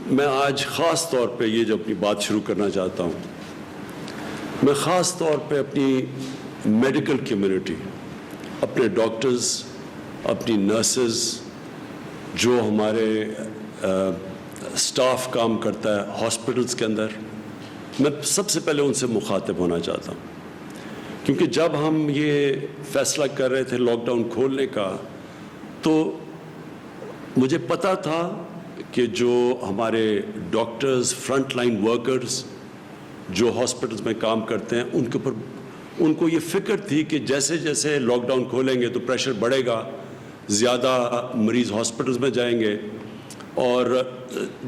میں آج خاص طور پہ یہ جو اپنی بات شروع کرنا چاہتا ہوں، میں خاص طور پہ اپنی میڈیکل کمیونٹی، اپنے ڈاکٹرز، اپنی نرسز، جو ہمارے سٹاف کام کرتا ہے ہاسپٹلز کے اندر، میں سب سے پہلے ان سے مخاطب ہونا چاہتا ہوں، کیونکہ جب ہم یہ فیصلہ کر رہے تھے لاک ڈاؤن کھولنے کا، تو مجھے پتہ تھا کہ جو ہمارے ڈاکٹرز، فرنٹ لائن ورکرز جو ہاسپٹلز میں کام کرتے ہیں، ان کے اوپر ان کو یہ فکر تھی کہ جیسے جیسے لاک ڈاؤن کھولیں گے تو پریشر بڑھے گا، زیادہ مریض ہاسپٹلز میں جائیں گے، اور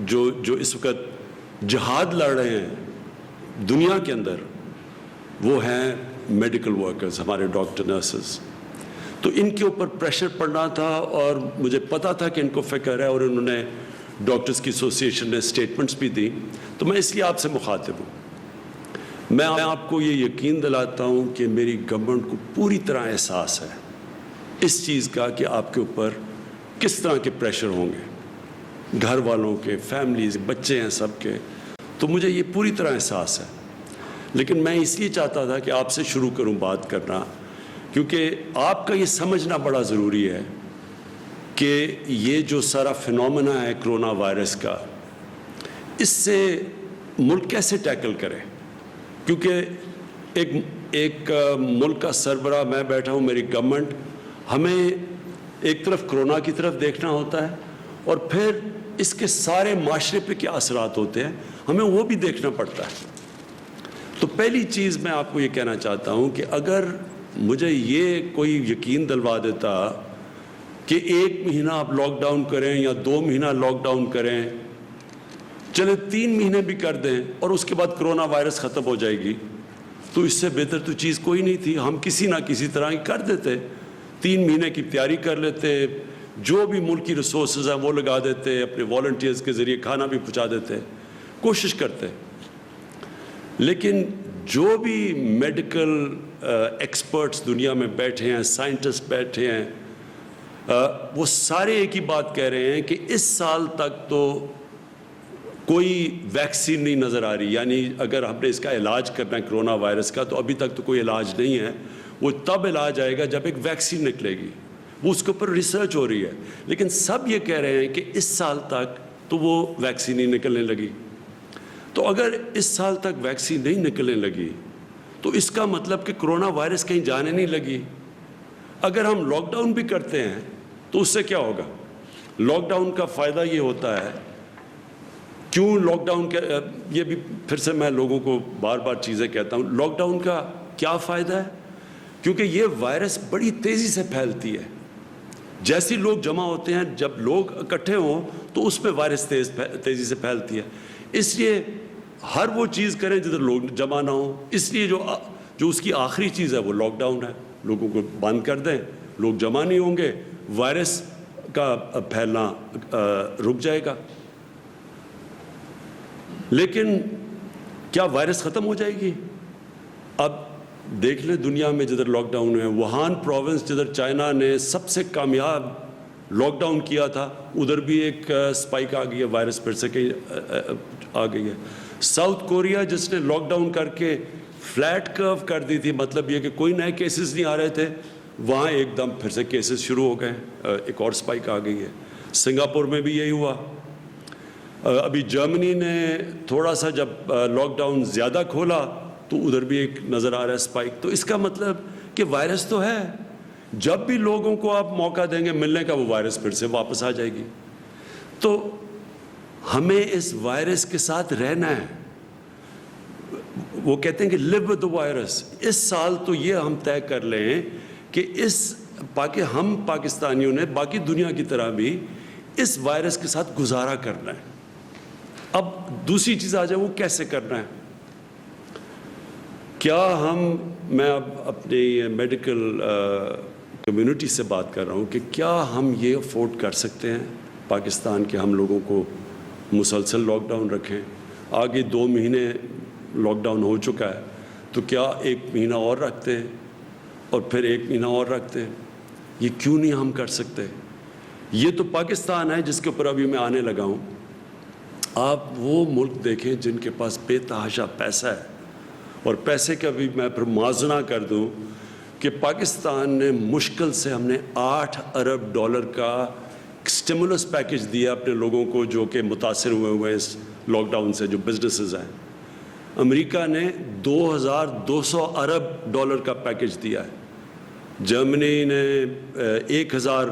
جو اس وقت جہاد لڑ رہے ہیں دنیا کے اندر، وہ ہیں میڈیکل ورکرز، ہمارے ڈاکٹر، نرسز. تو ان کے اوپر پریشر پڑنا تھا، اور مجھے پتا تھا کہ ان کو فکر ہے، اور انہوں نے ڈاکٹرز کی ایسوسیشن نے اسٹیٹمنٹس بھی دی. تو میں اس لیے آپ سے مخاطب ہوں. میں آپ کو یہ یقین دلاتا ہوں کہ میری گورنمنٹ کو پوری طرح احساس ہے اس چیز کا کہ آپ کے اوپر کس طرح کے پریشر ہوں گے، گھر والوں کے، فیملیز، بچے ہیں سب کے. تو مجھے یہ پوری طرح احساس ہے. لیکن میں اس لیے چاہتا تھا کہ آپ سے شروع کروں بات کرنا، کیونکہ آپ کا یہ سمجھنا بڑا ضروری ہے کہ یہ جو سارا فینومینا ہے کرونا وائرس کا، اس سے ملک کیسے ٹیکل کرے. کیونکہ ایک ملک کا سربراہ میں بیٹھا ہوں، میری گورنمنٹ، ہمیں ایک طرف کرونا کی طرف دیکھنا ہوتا ہے، اور پھر اس کے سارے معاشرے پہ کیا اثرات ہوتے ہیں ہمیں وہ بھی دیکھنا پڑتا ہے. تو پہلی چیز میں آپ کو یہ کہنا چاہتا ہوں کہ اگر مجھے یہ کوئی یقین دلوا دیتا کہ 1 مہینہ آپ لاک ڈاؤن کریں یا 2 مہینہ لاک ڈاؤن کریں، چلے 3 مہینے بھی کر دیں، اور اس کے بعد کرونا وائرس ختم ہو جائے گی، تو اس سے بہتر تو چیز کوئی نہیں تھی. ہم کسی نہ کسی طرح ہی کر دیتے، 3 مہینے کی تیاری کر لیتے، جو بھی ملکی ریسورسز ہیں وہ لگا دیتے، اپنے والنٹیئرز کے ذریعے کھانا بھی پہنچا دیتے، کوشش کرتے. لیکن جو بھی میڈیکل ایکسپرٹس دنیا میں بیٹھے ہیں، سائنٹسٹ بیٹھے ہیں، وہ سارے ایک ہی بات کہہ رہے ہیں کہ اس سال تک تو کوئی ویکسین نہیں نظر آ رہی. یعنی اگر ہم نے اس کا علاج کرنا ہے کرونا وائرس کا، تو ابھی تک تو کوئی علاج نہیں ہے. وہ تب علاج آئے گا جب ایک ویکسین نکلے گی، وہ اس کے اوپر ریسرچ ہو رہی ہے. لیکن سب یہ کہہ رہے ہیں کہ اس سال تک تو وہ ویکسین ہی نکلنے لگی. تو اگر اس سال تک ویکسین نہیں نکلنے لگی تو اس کا مطلب کہ کرونا وائرس کہیں جانے نہیں لگی. اگر ہم لاک ڈاؤن بھی کرتے ہیں تو اس سے کیا ہوگا؟ لاک ڈاؤن کا فائدہ یہ ہوتا ہے، کیوں لاک ڈاؤن کا، یہ بھی پھر سے میں لوگوں کو بار بار چیزیں کہتا ہوں، لاک ڈاؤن کا کیا فائدہ ہے؟ کیونکہ یہ وائرس بڑی تیزی سے پھیلتی ہے. جیسے لوگ جمع ہوتے ہیں، جب لوگ اکٹھے ہوں تو اس میں وائرس تیزی سے پھیلتی ہے. اس لیے ہر وہ چیز کریں جدھر لوگ جمع نہ ہوں. اس لیے جو اس کی آخری چیز ہے وہ لاک ڈاؤن ہے. لوگوں کو بند کر دیں، لوگ جمع نہیں ہوں گے، وائرس کا پھیلنا رک جائے گا. لیکن کیا وائرس ختم ہو جائے گی؟ اب دیکھ لیں دنیا میں جدھر لاک ڈاؤن ہے، ووہان پروونس جدھر چائنا نے سب سے کامیاب لاک ڈاؤن کیا تھا، ادھر بھی ایک سپائک آ گئی ہے، وائرس پھر سے کہیں آ گئی ہے. ساؤتھ کوریا جس نے لاک ڈاؤن کر کے فلیٹ کرو کر دی تھی، مطلب یہ کہ کوئی نئے کیسز نہیں آ رہے تھے، وہاں ایک دم پھر سے کیسز شروع ہو گئے، ایک اور سپائک آ گئی ہے. سنگاپور میں بھی یہی ہوا. ابھی جرمنی نے تھوڑا سا جب لاک ڈاؤن زیادہ کھولا تو ادھر بھی ایک نظر آ رہا ہے سپائک. تو اس کا مطلب کہ وائرس تو ہے، جب بھی لوگوں کو آپ موقع دیں گے ملنے کا، وہ وائرس پھر سے واپس آ جائے گی. تو ہمیں اس وائرس کے ساتھ رہنا ہے. وہ کہتے ہیں کہ live with the virus. اس سال تو یہ ہم طے کر لیں کہ ہم پاکستانیوں نے باقی دنیا کی طرح بھی اس وائرس کے ساتھ گزارا کرنا ہے. اب دوسری چیز آ جائے، وہ کیسے کرنا ہے. میں اب اپنی میڈیکل کمیونٹی سے بات کر رہا ہوں کہ کیا ہم یہ افورڈ کر سکتے ہیں پاکستان کے ہم لوگوں کو مسلسل لاک ڈاؤن رکھیں. آگے 2 مہینے لاک ڈاؤن ہو چکا ہے، تو کیا 1 مہینہ اور رکھتے ہیں اور پھر 1 مہینہ اور رکھتے ہیں؟ یہ کیوں نہیں ہم کر سکتے؟ یہ تو پاکستان ہے جس کے اوپر ابھی میں آنے لگا ہوں. آپ وہ ملک دیکھیں جن کے پاس بے تحاشا پیسہ ہے، اور پیسے کا بھی میں پھر موازنہ کر دوں کہ پاکستان نے مشکل سے ہم نے $8 ارب کا اسٹیمولس پیکج دیا اپنے لوگوں کو جو کہ متاثر ہوئے اس لاک ڈاؤن سے، جو بزنسز ہیں۔ امریکہ نے $2200 ارب کا پیکج دیا ہے، جرمنی نے 1000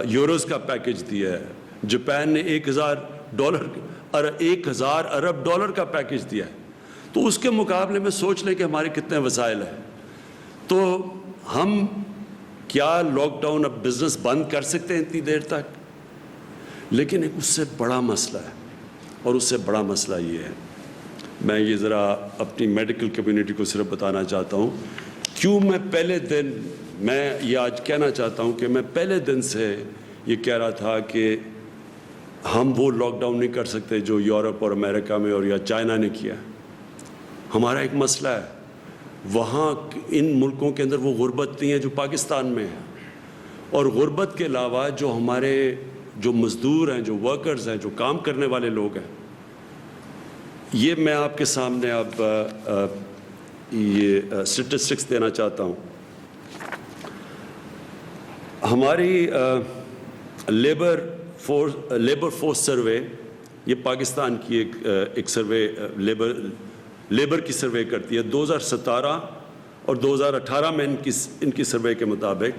یوروز کا پیکج دیا ہے، جاپان نے $1000 ارب کا پیکج دیا ہے۔ تو اس کے مقابلے میں سوچ لیں کہ ہمارے کتنے وسائل ہیں۔ تو ہم کیا لاک ڈاؤن اب بزنس بند کر سکتے ہیں اتنی دیر تک؟ لیکن ایک اس سے بڑا مسئلہ ہے، اور اس سے بڑا مسئلہ یہ ہے، میں یہ ذرا اپنی میڈیکل کمیونٹی کو صرف بتانا چاہتا ہوں کیوں میں پہلے دن، میں یہ آج کہنا چاہتا ہوں کہ میں پہلے دن سے یہ کہہ رہا تھا کہ ہم وہ لاک ڈاؤن نہیں کر سکتے جو یورپ اور امریکہ میں اور یا چائنا نے کیا۔ ہمارا ایک مسئلہ ہے، وہاں ان ملکوں کے اندر وہ غربت نہیں ہے جو پاکستان میں ہے، اور غربت کے علاوہ جو ہمارے جو مزدور ہیں، جو ورکرز ہیں، جو کام کرنے والے لوگ ہیں، یہ میں آپ کے سامنے اب یہ اسٹیٹسٹکس دینا چاہتا ہوں۔ ہماری لیبر فورس سروے، یہ پاکستان کی ایک سروے لیبر کی سروے کرتی ہے، 2017 اور 2018 میں ان کی سروے کے مطابق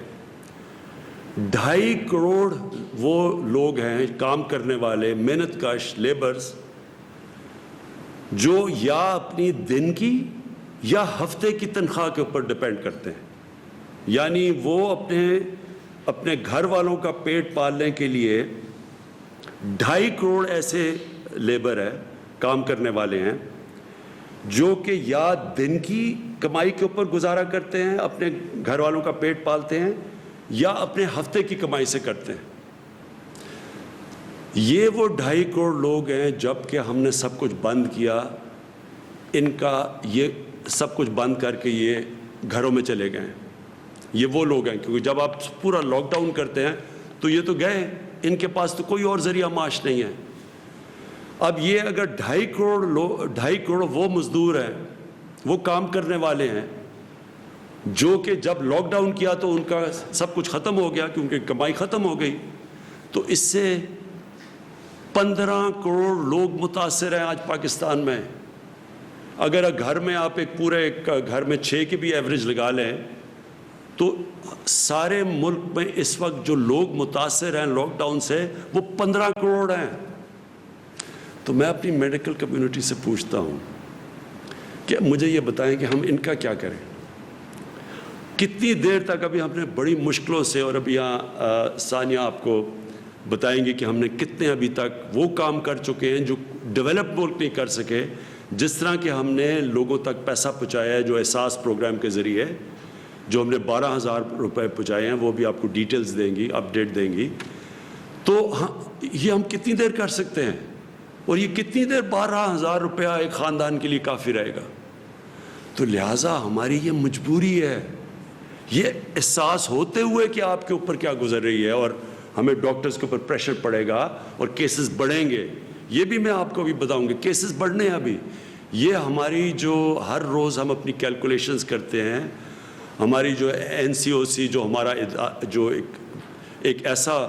2.5 کروڑ وہ لوگ ہیں کام کرنے والے، محنت کش لیبرز، جو یا اپنی دن کی یا ہفتے کی تنخواہ کے اوپر ڈیپینڈ کرتے ہیں، یعنی وہ اپنے گھر والوں کا پیٹ پالنے کے لیے 2.5 کروڑ ایسے لیبر ہیں، کام کرنے والے ہیں، جو کہ یا دن کی کمائی کے اوپر گزارا کرتے ہیں، اپنے گھر والوں کا پیٹ پالتے ہیں، یا اپنے ہفتے کی کمائی سے کرتے ہیں۔ یہ وہ 2.5 کروڑ لوگ ہیں، جب کہ ہم نے سب کچھ بند کیا، ان کا یہ سب کچھ بند کر کے یہ گھروں میں چلے گئے ہیں۔ یہ وہ لوگ ہیں، کیونکہ جب آپ پورا لاک ڈاؤن کرتے ہیں تو یہ تو گئے، ان کے پاس تو کوئی اور ذریعہ معاش نہیں ہے۔ اب یہ اگر 2.5 کروڑ وہ مزدور ہیں، وہ کام کرنے والے ہیں، جو کہ جب لاک ڈاؤن کیا تو ان کا سب کچھ ختم ہو گیا کیونکہ کمائی ختم ہو گئی، تو اس سے 15 کروڑ لوگ متاثر ہیں آج پاکستان میں۔ اگر گھر میں آپ ایک پورے گھر میں 6 کی بھی ایوریج لگا لیں تو سارے ملک میں اس وقت جو لوگ متاثر ہیں لاک ڈاؤن سے وہ 15 کروڑ ہیں۔ تو میں اپنی میڈیکل کمیونٹی سے پوچھتا ہوں کہ مجھے یہ بتائیں کہ ہم ان کا کیا کریں، کتنی دیر تک؟ ابھی ہم نے بڑی مشکلوں سے، اور ابھی یہاں ثانیہ آپ کو بتائیں گے کہ ہم نے کتنے ابھی تک وہ کام کر چکے ہیں جو ڈیولپ ملک نہیں کر سکے، جس طرح کہ ہم نے لوگوں تک پیسہ پہنچایا ہے جو احساس پروگرام کے ذریعے، جو ہم نے 12,000 روپے پہنچائے ہیں، وہ بھی آپ کو ڈیٹیلز دیں گی، اپڈیٹ دیں گی۔ تو یہ ہم کتنی دیر کر سکتے ہیں، اور یہ کتنی دیر 12,000 روپیہ ایک خاندان کے لیے کافی رہے گا؟ تو لہٰذا ہماری یہ مجبوری ہے، یہ احساس ہوتے ہوئے کہ آپ کے اوپر کیا گزر رہی ہے، اور ہمیں ڈاکٹرز کے اوپر پریشر پڑے گا اور کیسز بڑھیں گے۔ یہ بھی میں آپ کو بھی بتاؤں گا، کیسز بڑھنے ہیں ابھی۔ یہ ہماری جو ہر روز ہم اپنی کیلکولیشنز کرتے ہیں، ہماری جو NCOC، جو ہمارا جو ایک ایسا،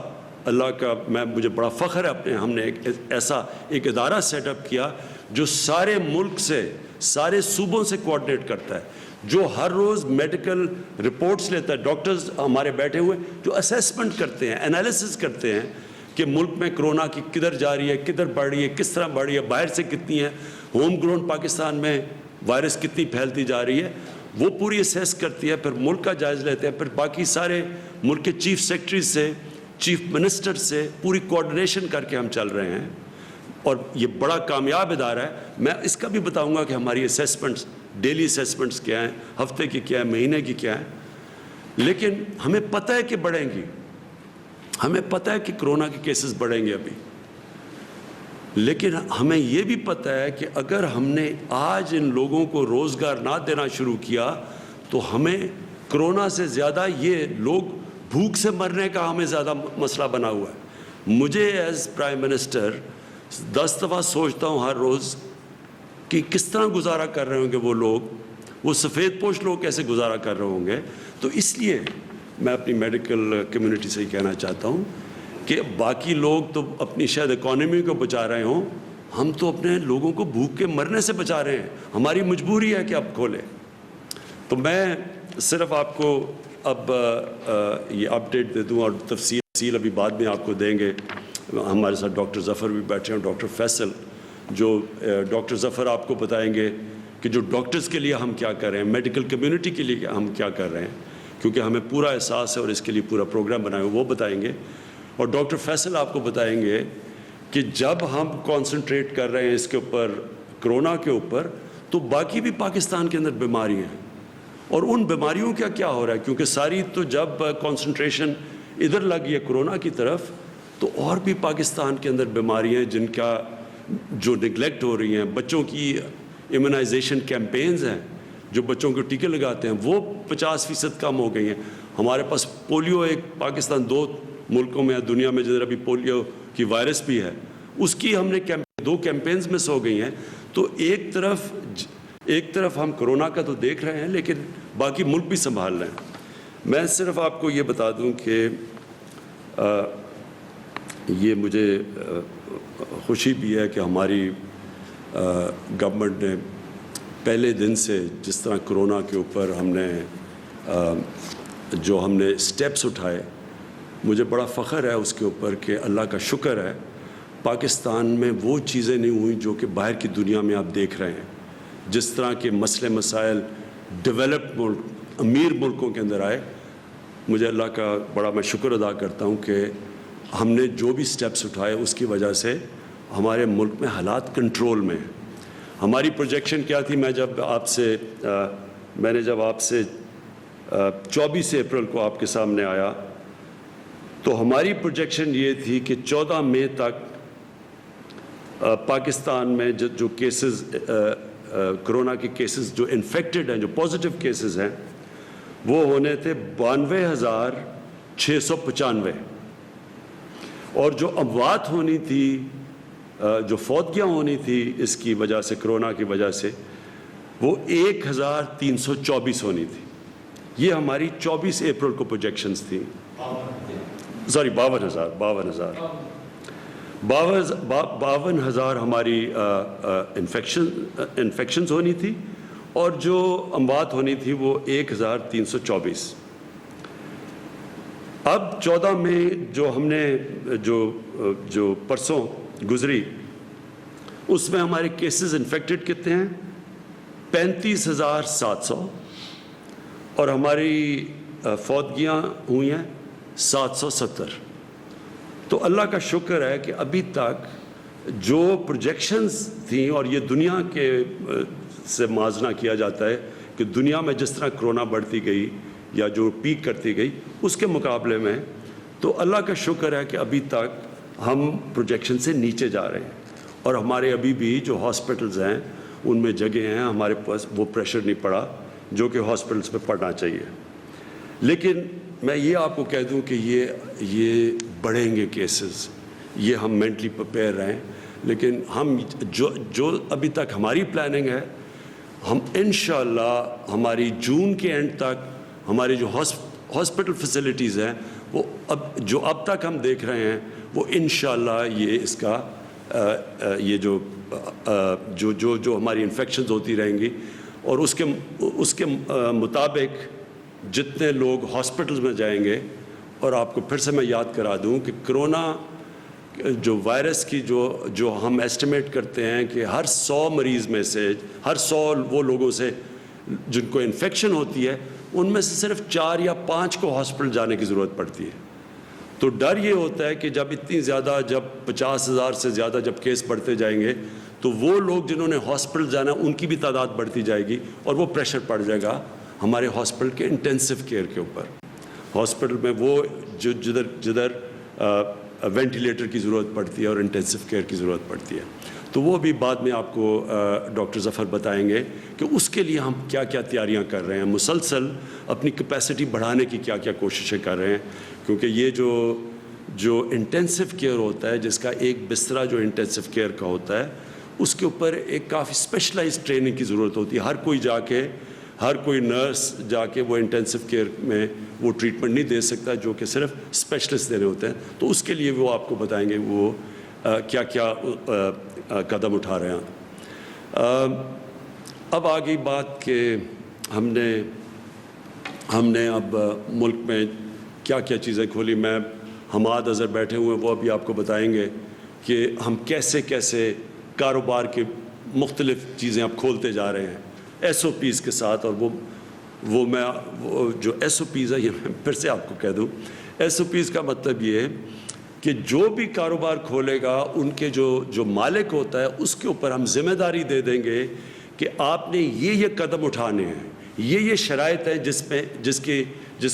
اللہ کا مجھے بڑا فخر ہے ہم نے ایسا ایک ادارہ سیٹ اپ کیا جو سارے ملک سے، سارے صوبوں سے کوآرڈینیٹ کرتا ہے، جو ہر روز میڈیکل رپورٹس لیتا ہے، ڈاکٹرز ہمارے بیٹھے ہوئے جو اسیسمنٹ کرتے ہیں، انالیسس کرتے ہیں کہ ملک میں کرونا کی کدھر جا رہی ہے، کدھر بڑھ رہی ہے، کس طرح بڑھ رہی ہے، باہر سے کتنی ہے، ہوم گرون پاکستان میں وائرس کتنی پھیلتی جا رہی ہے، وہ پوری اسیس کرتی ہے، پھر ملک کا جائزہ لیتے ہیں، پھر باقی سارے ملک کے چیف سیکرٹری سے، چیف منسٹر سے پوری کوآرڈینیشن کر کے ہم چل رہے ہیں، اور یہ بڑا کامیاب ادارہ ہے۔ میں اس کا بھی بتاؤں گا کہ ہماری اسیسمنٹس، ڈیلی اسیسمنٹس کیا ہیں، ہفتے کی کیا ہے، مہینے کی کیا ہے، لیکن ہمیں پتہ ہے کہ بڑھیں گی، ہمیں پتہ ہے کہ کرونا کے کیسز بڑھیں گے ابھی، لیکن ہمیں یہ بھی پتہ ہے کہ اگر ہم نے آج ان لوگوں کو روزگار نہ دینا شروع کیا تو ہمیں کرونا سے زیادہ یہ لوگ بھوک سے مرنے کا ہمیں زیادہ مسئلہ بنا ہوا ہے۔ مجھے ایز پرائم منسٹر 10 دفعہ سوچتا ہوں ہر روز کہ کس طرح گزارا کر رہے ہوں گے وہ لوگ، وہ سفید پوش لوگ کیسے گزارا کر رہے ہوں گے. تو اس لیے میں اپنی میڈیکل کمیونٹی سے ہی کہنا چاہتا ہوں کہ باقی لوگ تو اپنی شاید اکانومی کو بچا رہے ہوں، ہم تو اپنے لوگوں کو بھوک کے مرنے سے بچا رہے ہیں. ہماری مجبوری ہے کہ اب کھولیں. تو میں صرف آپ کو اب یہ اپڈیٹ دے دوں، اور تفصیل ابھی بعد میں آپ کو دیں گے. ہمارے ساتھ ڈاکٹر ظفر بھی بیٹھے ہیں، ڈاکٹر فیصل، جو ڈاکٹر ظفر آپ کو بتائیں گے کہ جو ڈاکٹرز کے لیے ہم کیا کر رہے ہیں، میڈیکل کمیونٹی کے لیے ہم کیا کر رہے ہیں، کیونکہ ہمیں پورا احساس ہے اور اس کے لیے پورا پروگرام بنائے ہوئے، وہ بتائیں گے. اور ڈاکٹر فیصل آپ کو بتائیں گے کہ جب ہم کانسنٹریٹ کر رہے ہیں اس کے اوپر، کرونا کے اوپر، تو باقی بھی پاکستان کے اندر بیماری ہیں، اور ان بیماریوں کا کیا ہو رہا ہے. کیونکہ ساری تو جب کانسنٹریشن ادھر لگی ہے کرونا کی طرف، تو اور بھی پاکستان کے اندر بیماریاں ہیں جن کا جو نگلیکٹ ہو رہی ہیں. بچوں کی ایمونائزیشن کیمپینز ہیں، جو بچوں کو ٹیکے لگاتے ہیں، وہ 50% کم ہو گئی ہیں. ہمارے پاس پولیو، ایک پاکستان 2 ملکوں میں دنیا میں جدھر ابھی پولیو کی وائرس بھی ہے، اس کی ہم نے 2 کیمپینز مس ہو گئی ہیں. تو ایک طرف ہم کرونا کا تو دیکھ رہے ہیں، لیکن باقی ملک بھی سنبھال رہے ہیں. میں صرف آپ کو یہ بتا دوں کہ یہ مجھے خوشی بھی ہے کہ ہماری گورنمنٹ نے پہلے دن سے جس طرح کرونا کے اوپر ہم نے اسٹیپس اٹھائے، مجھے بڑا فخر ہے اس کے اوپر کہ اللہ کا شکر ہے پاکستان میں وہ چیزیں نہیں ہوئیں جو کہ باہر کی دنیا میں آپ دیکھ رہے ہیں. جس طرح کے مسئلے مسائل ڈیولپڈ ملک، امیر ملکوں کے اندر آئے، مجھے اللہ کا بڑا میں شکر ادا کرتا ہوں کہ ہم نے جو بھی سٹیپس اٹھائے اس کی وجہ سے ہمارے ملک میں حالات کنٹرول میں ہیں. ہماری پروجیکشن کیا تھی؟ میں نے جب آپ سے 24 اپریل کو آپ کے سامنے آیا تو ہماری پروجیکشن یہ تھی کہ 14 مئی تک پاکستان میں جو کیسز، کرونا کے کیسز جو انفیکٹڈ ہیں، جو پازیٹیو کیسز ہیں، وہ ہونے تھے 92,695، اور جو اموات ہونی تھی، جو فوتگیاں ہونی تھی اس کی وجہ سے، کرونا کی وجہ سے، وہ 1,324 ہونی تھی. یہ ہماری 24 اپریل کو پروجیکشنز تھیں. 52,000 ہماری انفیکشنز ہونی تھی، اور جو اموات ہونی تھی وہ 1,324. اب 14 میں جو ہم نے جو پرسوں گزری، اس میں ہمارے کیسز انفیکٹڈ کتنے ہیں؟ 35,700، اور ہماری فوتگیاں ہوئی ہیں 770. تو اللہ کا شکر ہے کہ ابھی تک جو پروجیکشنز تھیں، اور یہ دنیا کے سے موازنہ کیا جاتا ہے کہ دنیا میں جس طرح کرونا بڑھتی گئی یا جو پیک کرتی گئی، اس کے مقابلے میں تو اللہ کا شکر ہے کہ ابھی تک ہم پروجیکشن سے نیچے جا رہے ہیں. اور ہمارے ابھی بھی جو ہاسپٹلز ہیں ان میں جگہ ہیں، ہمارے پاس وہ پریشر نہیں پڑا جو کہ ہاسپٹلز پہ پڑنا چاہیے. لیکن میں یہ آپ کو کہہ دوں کہ یہ بڑھیں گے کیسز، یہ ہم مینٹلی پریپیئر رہیں. لیکن ہم جو ابھی تک ہماری پلاننگ ہے، ہم انشاءاللہ ہماری جون کے اینڈ تک ہماری جو ہاسپٹل فیسلٹیز ہیں، وہ اب تک ہم دیکھ رہے ہیں، وہ انشاءاللہ یہ اس کا یہ جو ہماری انفیکشنز ہوتی رہیں گی، اور اس کے مطابق جتنے لوگ ہاسپٹلز میں جائیں گے. اور آپ کو پھر سے میں یاد کرا دوں کہ کرونا جو وائرس کی جو ہم ایسٹیمیٹ کرتے ہیں کہ ہر 100 مریض میں سے، ہر 100 وہ لوگوں سے جن کو انفیکشن ہوتی ہے، ان میں سے صرف 4 یا 5 کو ہاسپٹل جانے کی ضرورت پڑتی ہے. تو ڈر یہ ہوتا ہے کہ جب 50,000 سے زیادہ جب کیس بڑھتے جائیں گے، تو وہ لوگ جنہوں نے ہاسپٹل جانا ان کی بھی تعداد بڑھتی جائے گی، اور وہ پریشر پڑ جائے گا ہمارے ہاسپٹل کے انٹینسو کیئر کے اوپر. ہاسپٹل میں وہ جدھر وینٹیلیٹر کی ضرورت پڑتی ہے اور انٹینسو کیئر کی ضرورت پڑتی ہے. تو وہ بھی بعد میں آپ کو ڈاکٹر ظفر بتائیں گے کہ اس کے لیے ہم کیا کیا تیاریاں کر رہے ہیں، مسلسل اپنی کیپیسٹی بڑھانے کی کیا کیا کوششیں کر رہے ہیں. کیونکہ یہ جو انٹینسو کیئر ہوتا ہے، جس کا ایک بسترا جو انٹینسو کیئر کا ہوتا ہے، اس کے اوپر ایک کافی اسپیشلائز ٹریننگ کی ضرورت ہوتی ہے. ہر کوئی نرس جا کے وہ انٹینسو کیئر میں وہ ٹریٹمنٹ نہیں دے سکتا جو کہ صرف اسپیشلسٹ دینے ہوتے ہیں. تو اس کے لیے وہ آپ کو بتائیں گے وہ کیا کیا قدم اٹھا رہے ہیں. اب آگئی بات کہ ہم نے اب ملک میں کیا کیا چیزیں کھولی. میں حماد اظہر بیٹھے ہوئے ہیں، وہ ابھی آپ کو بتائیں گے کہ ہم کیسے کیسے کاروبار کے مختلف چیزیں اب کھولتے جا رہے ہیں ایس او پیز کے ساتھ. اور وہ جو ایس او پیز ہے، یہ میں پھر سے آپ کو کہہ دوں، ایس او پیز کا مطلب یہ ہے کہ جو بھی کاروبار کھولے گا ان کے جو مالک ہوتا ہے اس کے اوپر ہم ذمہ داری دے دیں گے کہ آپ نے یہ قدم اٹھانے ہیں، یہ شرائط ہیں جس کے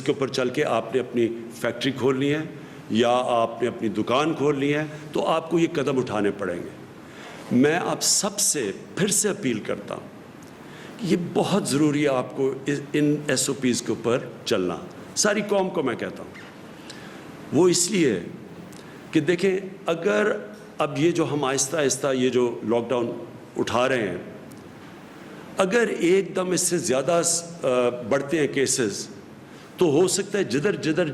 اوپر چل کے آپ نے اپنی فیکٹری کھولنی ہے یا آپ نے اپنی دکان کھولنی ہے، تو آپ کو یہ قدم اٹھانے پڑیں گے. میں آپ سب سے پھر سے اپیل کرتا ہوں، یہ بہت ضروری ہے آپ کو ان ایس او پیز کے اوپر چلنا. ساری قوم کو میں کہتا ہوں، وہ اس لیے کہ دیکھیں، اگر اب یہ جو ہم آہستہ آہستہ یہ جو لاک ڈاؤن اٹھا رہے ہیں، اگر ایک دم اس سے زیادہ بڑھتے ہیں کیسز، تو ہو سکتا ہے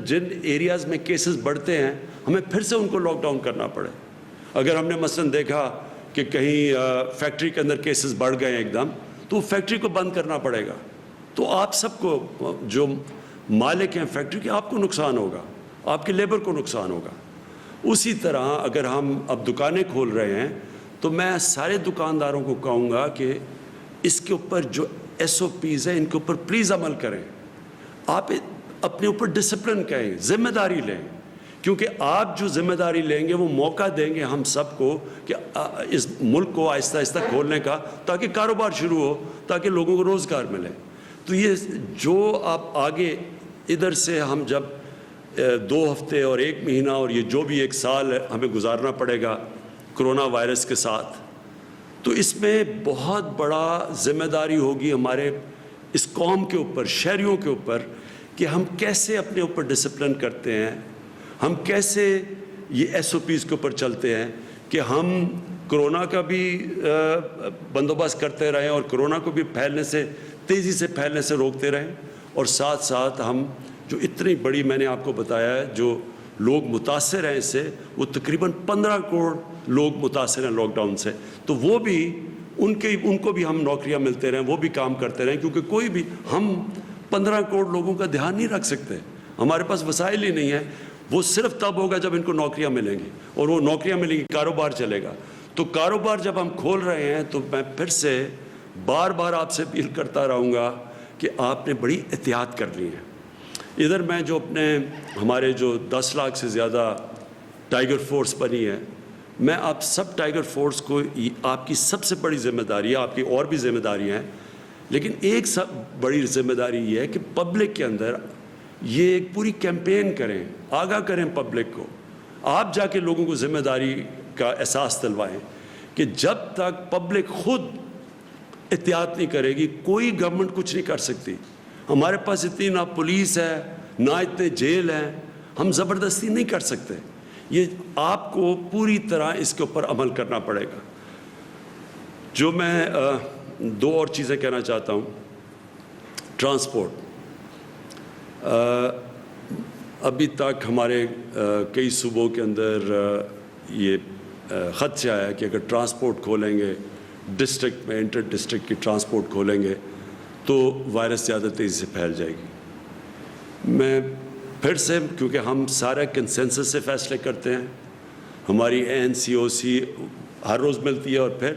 جن ایریاز میں کیسز بڑھتے ہیں ہمیں پھر سے ان کو لاک ڈاؤن کرنا پڑے. اگر ہم نے مثلاً دیکھا کہ کہیں فیکٹری کے اندر کیسز بڑھ گئے ایک دم، تو فیکٹری کو بند کرنا پڑے گا. تو آپ سب کو جو مالک ہیں فیکٹری کے، آپ کو نقصان ہوگا، آپ کے لیبر کو نقصان ہوگا. اسی طرح اگر ہم اب دکانیں کھول رہے ہیں تو میں سارے دکانداروں کو کہوں گا کہ اس کے اوپر جو ایس او پیز ہیں ان کے اوپر پلیز عمل کریں. آپ اپنے اوپر ڈسپلن کہیں، ذمہ داری لیں، کیونکہ آپ جو ذمہ داری لیں گے وہ موقع دیں گے ہم سب کو کہ اس ملک کو آہستہ آہستہ کھولنے کا، تاکہ کاروبار شروع ہو، تاکہ لوگوں کو روزگار ملے. تو یہ جو آپ آگے ادھر سے ہم جب 2 ہفتے اور 1 مہینہ اور یہ جو بھی 1 سال ہمیں گزارنا پڑے گا کرونا وائرس کے ساتھ، تو اس میں بہت بڑا ذمہ داری ہوگی ہمارے اس قوم کے اوپر، شہریوں کے اوپر، کہ ہم کیسے اپنے اوپر ڈسپلن کرتے ہیں، ہم کیسے یہ ایس او پیز کے اوپر چلتے ہیں کہ ہم کرونا کا بھی بندوبست کرتے رہیں اور کرونا کو بھی تیزی سے پھیلنے سے روکتے رہیں، اور ساتھ ساتھ ہم جو اتنی بڑی، میں نے آپ کو بتایا ہے، جو لوگ متاثر ہیں اس سے، وہ تقریباً 15 کروڑ لوگ متاثر ہیں لاک ڈاؤن سے. تو وہ بھی ان کو بھی ہم نوکریاں ملتے رہیں، وہ بھی کام کرتے رہیں، کیونکہ کوئی بھی ہم 15 کروڑ لوگوں کا دھیان نہیں رکھ سکتے، ہمارے پاس وسائل ہی نہیں ہیں. وہ صرف تب ہوگا جب ان کو نوکریاں ملیں گی، اور وہ نوکریاں ملیں گی، کاروبار چلے گا. تو کاروبار جب ہم کھول رہے ہیں تو میں پھر سے بار بار آپ سے اپیل کرتا رہوں گا کہ آپ نے بڑی احتیاط کرنی ہے. ادھر میں جو ہمارے جو 10 لاکھ سے زیادہ ٹائیگر فورس بنی ہے، میں آپ سب ٹائیگر فورس کو، آپ کی سب سے بڑی ذمہ داری ہے، آپ کی اور بھی ذمہ داریاں ہیں، لیکن ایک سب بڑی ذمہ داری یہ ہے کہ پبلک کے اندر یہ ایک پوری کیمپین کریں، آگاہ کریں پبلک کو. آپ جا کے لوگوں کو ذمہ داری کا احساس دلوائیں کہ جب تک پبلک خود احتیاط نہیں کرے گی، کوئی گورنمنٹ کچھ نہیں کر سکتی. ہمارے پاس اتنی نہ پولیس ہے، نہ اتنے جیل ہیں، ہم زبردستی نہیں کر سکتے. یہ آپ کو پوری طرح اس کے اوپر عمل کرنا پڑے گا. جو میں 2 اور چیزیں کہنا چاہتا ہوں. ٹرانسپورٹ، ابھی تک ہمارے کئی صوبوں کے اندر یہ خدشہ ہے کہ اگر ٹرانسپورٹ کھولیں گے، ڈسٹرکٹ میں انٹر ڈسٹرکٹ کی ٹرانسپورٹ کھولیں گے تو وائرس زیادہ تیزی سے پھیل جائے گی. میں پھر سے، کیونکہ ہم سارا کنسنسس سے فیصلے کرتے ہیں، ہماری NCOC ہر روز ملتی ہے، اور پھر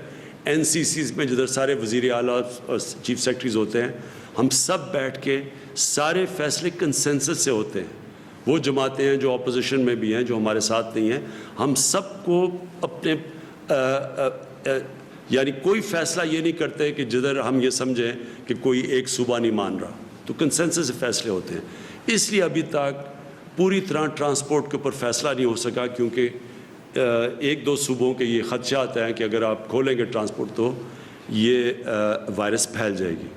NCCs میں جدھر سارے وزیر اعلیٰ اور چیف سیکرٹریز ہوتے ہیں، ہم سب بیٹھ کے سارے فیصلے کنسنسس سے ہوتے ہیں. وہ جماعتیں ہیں جو اپوزیشن میں بھی ہیں، جو ہمارے ساتھ نہیں ہیں، ہم سب کو اپنے یعنی کوئی فیصلہ یہ نہیں کرتے کہ جدھر ہم یہ سمجھیں کہ کوئی ایک صوبہ نہیں مان رہا، تو کنسنسس سے فیصلے ہوتے ہیں. اس لیے ابھی تک پوری طرح ٹرانسپورٹ کے اوپر فیصلہ نہیں ہو سکا، کیونکہ 1-2 صوبوں کے یہ خدشات ہیں کہ اگر آپ کھولیں گے ٹرانسپورٹ تو یہ وائرس پھیل جائے گی.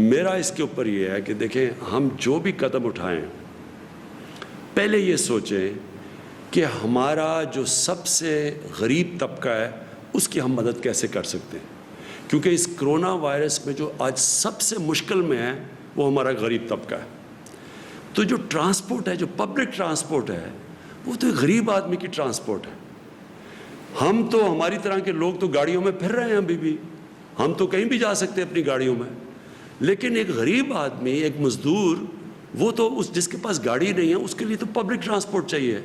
میرا اس کے اوپر یہ ہے کہ دیکھیں، ہم جو بھی قدم اٹھائیں، پہلے یہ سوچیں کہ ہمارا جو سب سے غریب طبقہ ہے اس کی ہم مدد کیسے کر سکتے ہیں، کیونکہ اس کرونا وائرس میں جو آج سب سے مشکل میں ہے وہ ہمارا غریب طبقہ ہے. تو جو ٹرانسپورٹ ہے، جو پبلک ٹرانسپورٹ ہے، وہ تو ایک غریب آدمی کی ٹرانسپورٹ ہے. ہم تو ہماری طرح کے لوگ تو گاڑیوں میں پھر رہے ہیں ابھی بھی، ہم تو کہیں بھی جا سکتے ہیں اپنی گاڑیوں میں، لیکن ایک غریب آدمی، ایک مزدور، وہ تو جس کے پاس گاڑی نہیں ہے اس کے لیے تو پبلک ٹرانسپورٹ چاہیے.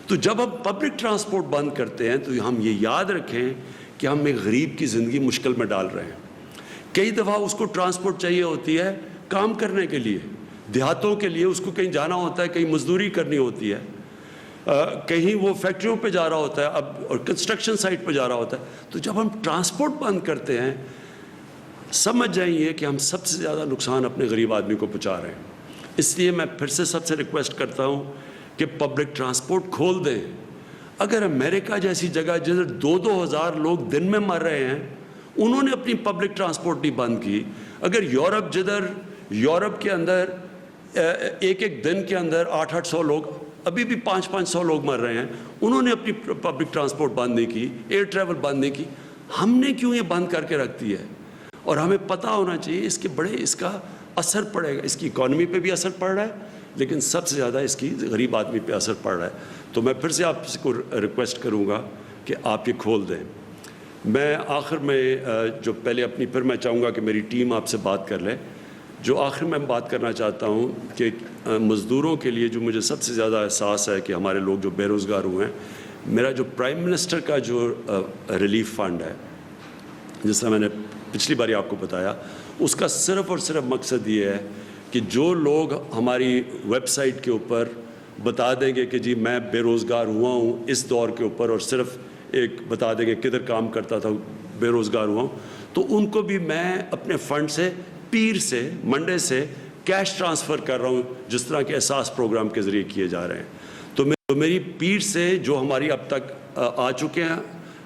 تو جب ہم پبلک ٹرانسپورٹ بند کرتے ہیں تو ہم یہ یاد رکھیں کہ ہم ایک غریب کی زندگی مشکل میں ڈال رہے ہیں. کئی دفعہ اس کو ٹرانسپورٹ چاہیے ہوتی ہے کام کرنے کے لیے، دیہاتوں کے لیے اس کو کہیں جانا ہوتا ہے، کہیں مزدوری کرنی ہوتی ہے، کہیں وہ فیکٹریوں پہ جا رہا ہوتا ہے اب، اور کنسٹرکشن سائٹ پہ جا رہا ہوتا ہے. تو جب ہم ٹرانسپورٹ بند کرتے ہیں سمجھ جائیے کہ ہم سب سے زیادہ نقصان اپنے غریب آدمی کو پہنچا رہے ہیں. اس لیے میں پھر سے سب سے ریکویسٹ کرتا ہوں کہ پبلک ٹرانسپورٹ کھول دیں. اگر امریکہ جیسی جگہ جدھر 2,000 لوگ دن میں مر رہے ہیں انہوں نے اپنی پبلک ٹرانسپورٹ نہیں بند کی، اگر یورپ کے اندر ایک دن کے اندر 800 لوگ، ابھی بھی 500 لوگ مر رہے ہیں، انہوں نے اپنی پبلک ٹرانسپورٹ بند نہیں کی، ایئر ٹریول بند نہیں کی، ہم نے کیوں یہ بند کر کے رکھ دی ہے؟ اور ہمیں پتہ ہونا چاہیے اس کا اثر پڑے گا، اس کی اکانومی پہ بھی اثر پڑ رہا ہے، لیکن سب سے زیادہ اس کی غریب آدمی پہ اثر پڑ رہا ہے. تو میں پھر سے آپ کو ریکویسٹ کروں گا کہ آپ یہ کھول دیں. میں آخر میں جو پہلے اپنی، پھر میں چاہوں گا کہ میری ٹیم آپ سے بات کر لے. جو آخر میں بات کرنا چاہتا ہوں کہ مزدوروں کے لیے جو مجھے سب سے زیادہ احساس ہے کہ ہمارے لوگ جو بے روزگار ہوئے ہیں، میرا جو پرائم منسٹر کا جو ریلیف فنڈ ہے، جس طرح میں نے پچھلی باری آپ کو بتایا، اس کا صرف اور صرف مقصد یہ ہے کہ جو لوگ ہماری ویب سائٹ کے اوپر بتا دیں گے کہ جی میں بے روزگار ہوا ہوں اس دور کے اوپر، اور صرف ایک بتا دیں گے کدھر کام کرتا تھا، بے روزگار ہوا ہوں، تو ان کو بھی میں اپنے فنڈ سے پیر سے منڈے سے کیش ٹرانسفر کر رہا ہوں، جس طرح کے احساس پروگرام کے ذریعے کیے جا رہے ہیں. تو میری پیر سے جو ہماری اب تک آ چکے ہیں،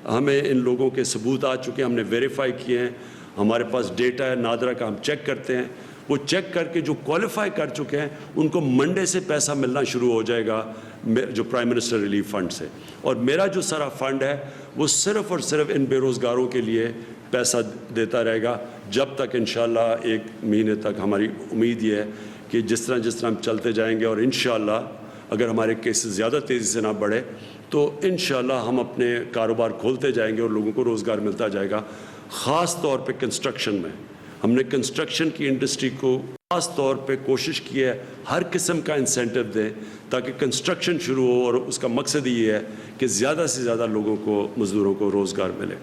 ہمیں ان لوگوں کے ثبوت آ چکے ہیں، ہم نے ویریفائی کیے ہیں، ہمارے پاس ڈیٹا ہے نادرا کا، ہم چیک کرتے ہیں. وہ چیک کر کے جو کوالیفائی کر چکے ہیں ان کو منڈے سے پیسہ ملنا شروع ہو جائے گا جو پرائم منسٹر ریلیف فنڈ سے. اور میرا جو سارا فنڈ ہے وہ صرف اور صرف ان بے روزگاروں کے لیے پیسہ دیتا رہے گا جب تک انشاءاللہ 1 مہینے تک. ہماری امید یہ ہے کہ جس طرح ہم چلتے جائیں گے، اور انشاءاللہ اگر ہمارے کیسز زیادہ تیزی سے نہ بڑھے تو انشاءاللہ ہم اپنے کاروبار کھولتے جائیں گے اور لوگوں کو روزگار ملتا جائے گا. خاص طور پہ کنسٹرکشن میں ہم نے کنسٹرکشن کی انڈسٹری کو خاص طور پہ کوشش کی ہے ہر قسم کا انسینٹو دیں تاکہ کنسٹرکشن شروع ہو، اور اس کا مقصد یہ ہے کہ زیادہ سے زیادہ لوگوں کو، مزدوروں کو روزگار ملے.